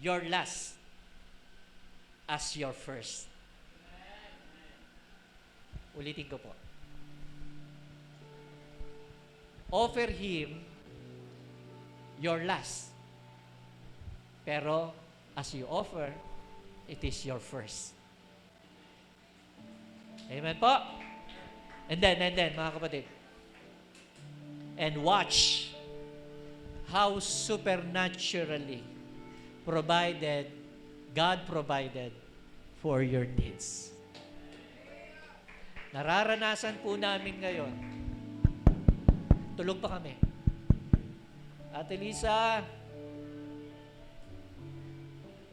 your last as your first. Ulitin ko po. Offer Him your last. Pero as you offer, it is your first. Amen po? And then, mga kapatid. And watch how supernaturally God provided for your needs. Nararanasan po namin ngayon. Tulog pa kami. Ate Lisa,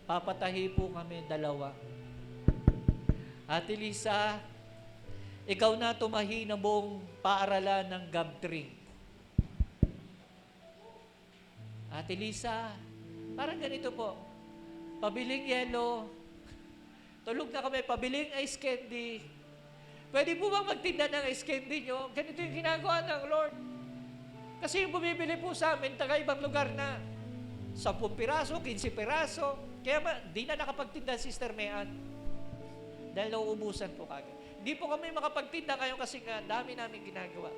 papatahi po kami 2. Ate Lisa, ikaw na tumahi ng buong paaralan ng Gabtring. Ate Lisa, parang ganito po. Pabiling yelo. Tulog na kami, pabiling ice candy. Pwede po bang magtinda ng ice candy nyo? Ganito yung ginagawa ng Lord. Kasi yung bumibili po sa amin, taga ibang lugar na. 10 piraso, 15 piraso. Kaya di na nakapagtinda, Sister Mayan. Dahil nauubusan po kagad. Di po kami makapagtinda kayo kasi nga dami namin ginagawa.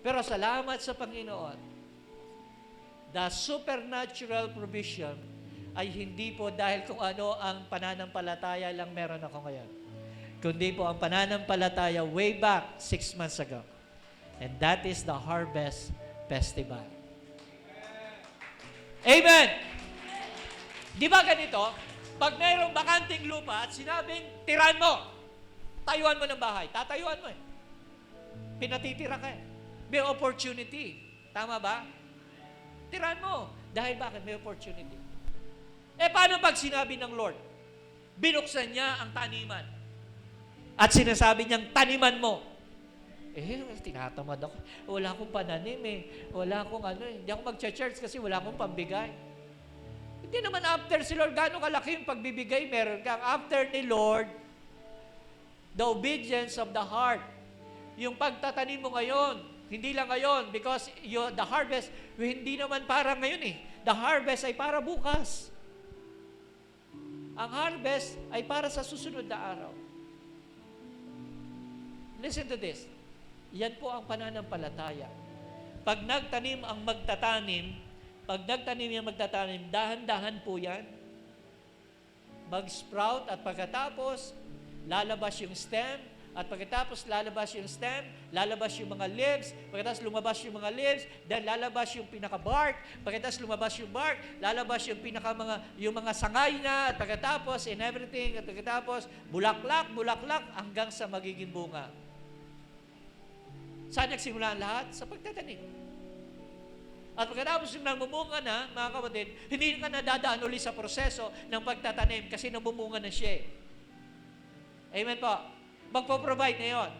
Pero salamat sa Panginoon. The supernatural provision ay hindi po dahil kung ano ang pananampalataya lang meron ako ngayon. Kundi po ang pananampalataya way back 6 months ago. And that is the Harvest Festival. Amen! Di ba ganito? Pag mayroong bakanting lupa at sinabing, tiran mo, tayuan mo ng bahay. Tatayuan mo eh. Pinatitira ka eh. May opportunity. Tama ba? Tiran mo. Dahil bakit? May opportunity. Paano pag sinabi ng Lord? Binuksan niya ang taniman. At sinasabi niyang, taniman mo. Tinatamad ako. Wala akong pananim eh. Wala akong Hindi ako mag-church kasi wala akong pambigay. Hindi naman after si Lord, gano'ng kalaki yung pagbibigay meron kang. After ni Lord, the obedience of the heart. Yung pagtatanim mo ngayon, hindi lang ngayon, because the harvest, hindi naman para ngayon eh. The harvest ay para bukas. Ang harvest ay para sa susunod na araw. Listen to this. Yan po ang pananampalataya. Pag nagtanim ang magtatanim, dahan-dahan po yan. Mag-sprout at pagkatapos, lalabas yung stem, at pagkatapos lalabas yung stem, lalabas yung mga leaves, pagkatapos lumabas yung mga leaves, then lalabas yung pinaka-bark, pagkatapos lumabas yung bark, lalabas yung mga sangay na, at pagkatapos and everything, at pagkatapos bulaklak, hanggang sa magiging bunga. Saan nagsimula ang lahat? Sa pagtatanim. At pagkatapos yung namumunga na, mga kapatid, hindi ka nadadaan ulit sa proseso ng pagtatanim kasi namumunga na siya. Amen po. Magpo-provide na yun.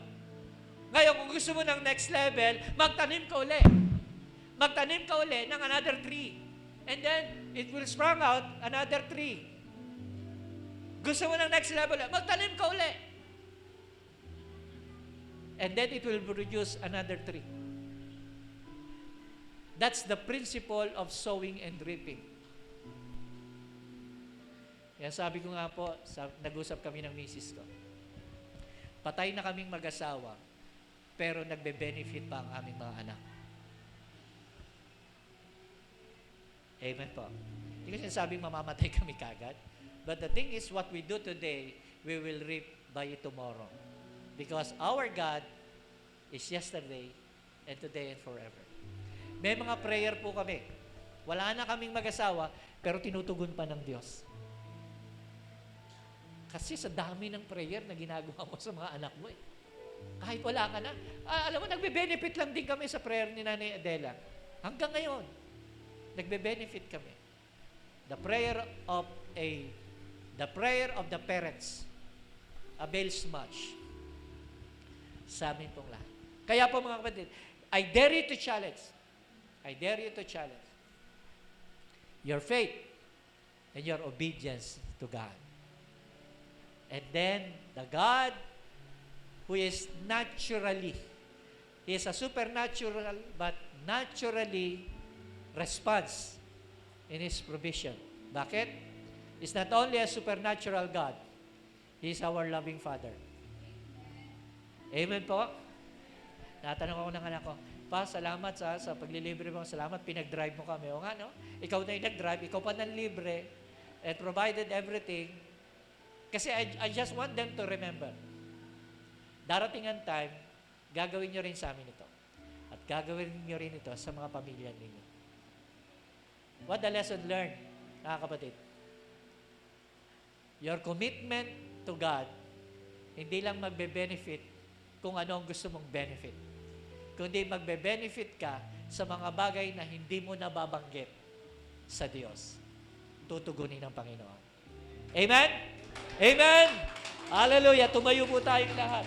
Ngayon, kung gusto mo ng next level, magtanim ka uli. Magtanim ka uli ng another tree. And then, it will sprung out another tree. Gusto mo ng next level, magtanim ka uli. And then, it will produce another tree. That's the principle of sowing and reaping. Kaya sabi ko nga po, nag-usap kami ng misis ko. Patay na kaming mag-asawa, pero nagbe-benefit pa ang aming mga anak. Amen po. Hindi ko sinasabing mamamatay kami kagad. But the thing is, what we do today, we will reap by tomorrow. Because our God is yesterday, and today, and forever. May mga prayer po kami. Wala na kaming mag-asawa, pero tinutugon pa ng Diyos. Kasi sa dami ng prayer na ginagawa mo sa mga anak mo eh. Kahit wala ka na. Alam mo, nagbe-benefit lang din kami sa prayer ni Nanay Adela. Hanggang ngayon, nagbe-benefit kami. The prayer of the parents avails much sa amin pong lahat. Kaya po mga kapatid, I dare you to challenge your faith and your obedience to God. And then, the God who is naturally, He is a supernatural but naturally responds in His provision. Bakit? He's not only a supernatural God, He is our loving Father. Amen po? Natanong ako ng anak ko, Pa, salamat sa paglilibre mo. Salamat, pinag-drive mo kami. O nga, no? Ikaw na yung nag-drive, ikaw pa nang libre, and provided everything. Kasi I just want them to remember. Darating ang time, gagawin nyo rin sa amin ito. At gagawin nyo rin ito sa mga pamilya ninyo. What the lesson learned, mga kapatid? Your commitment to God, hindi lang magbe-benefit kung ano ang gusto mong benefit. Kundi magbe-benefit ka sa mga bagay na hindi mo nababanggit sa Diyos. Tutugunin ng Panginoon. Amen? Amen! Hallelujah! Tumayo po tayong lahat.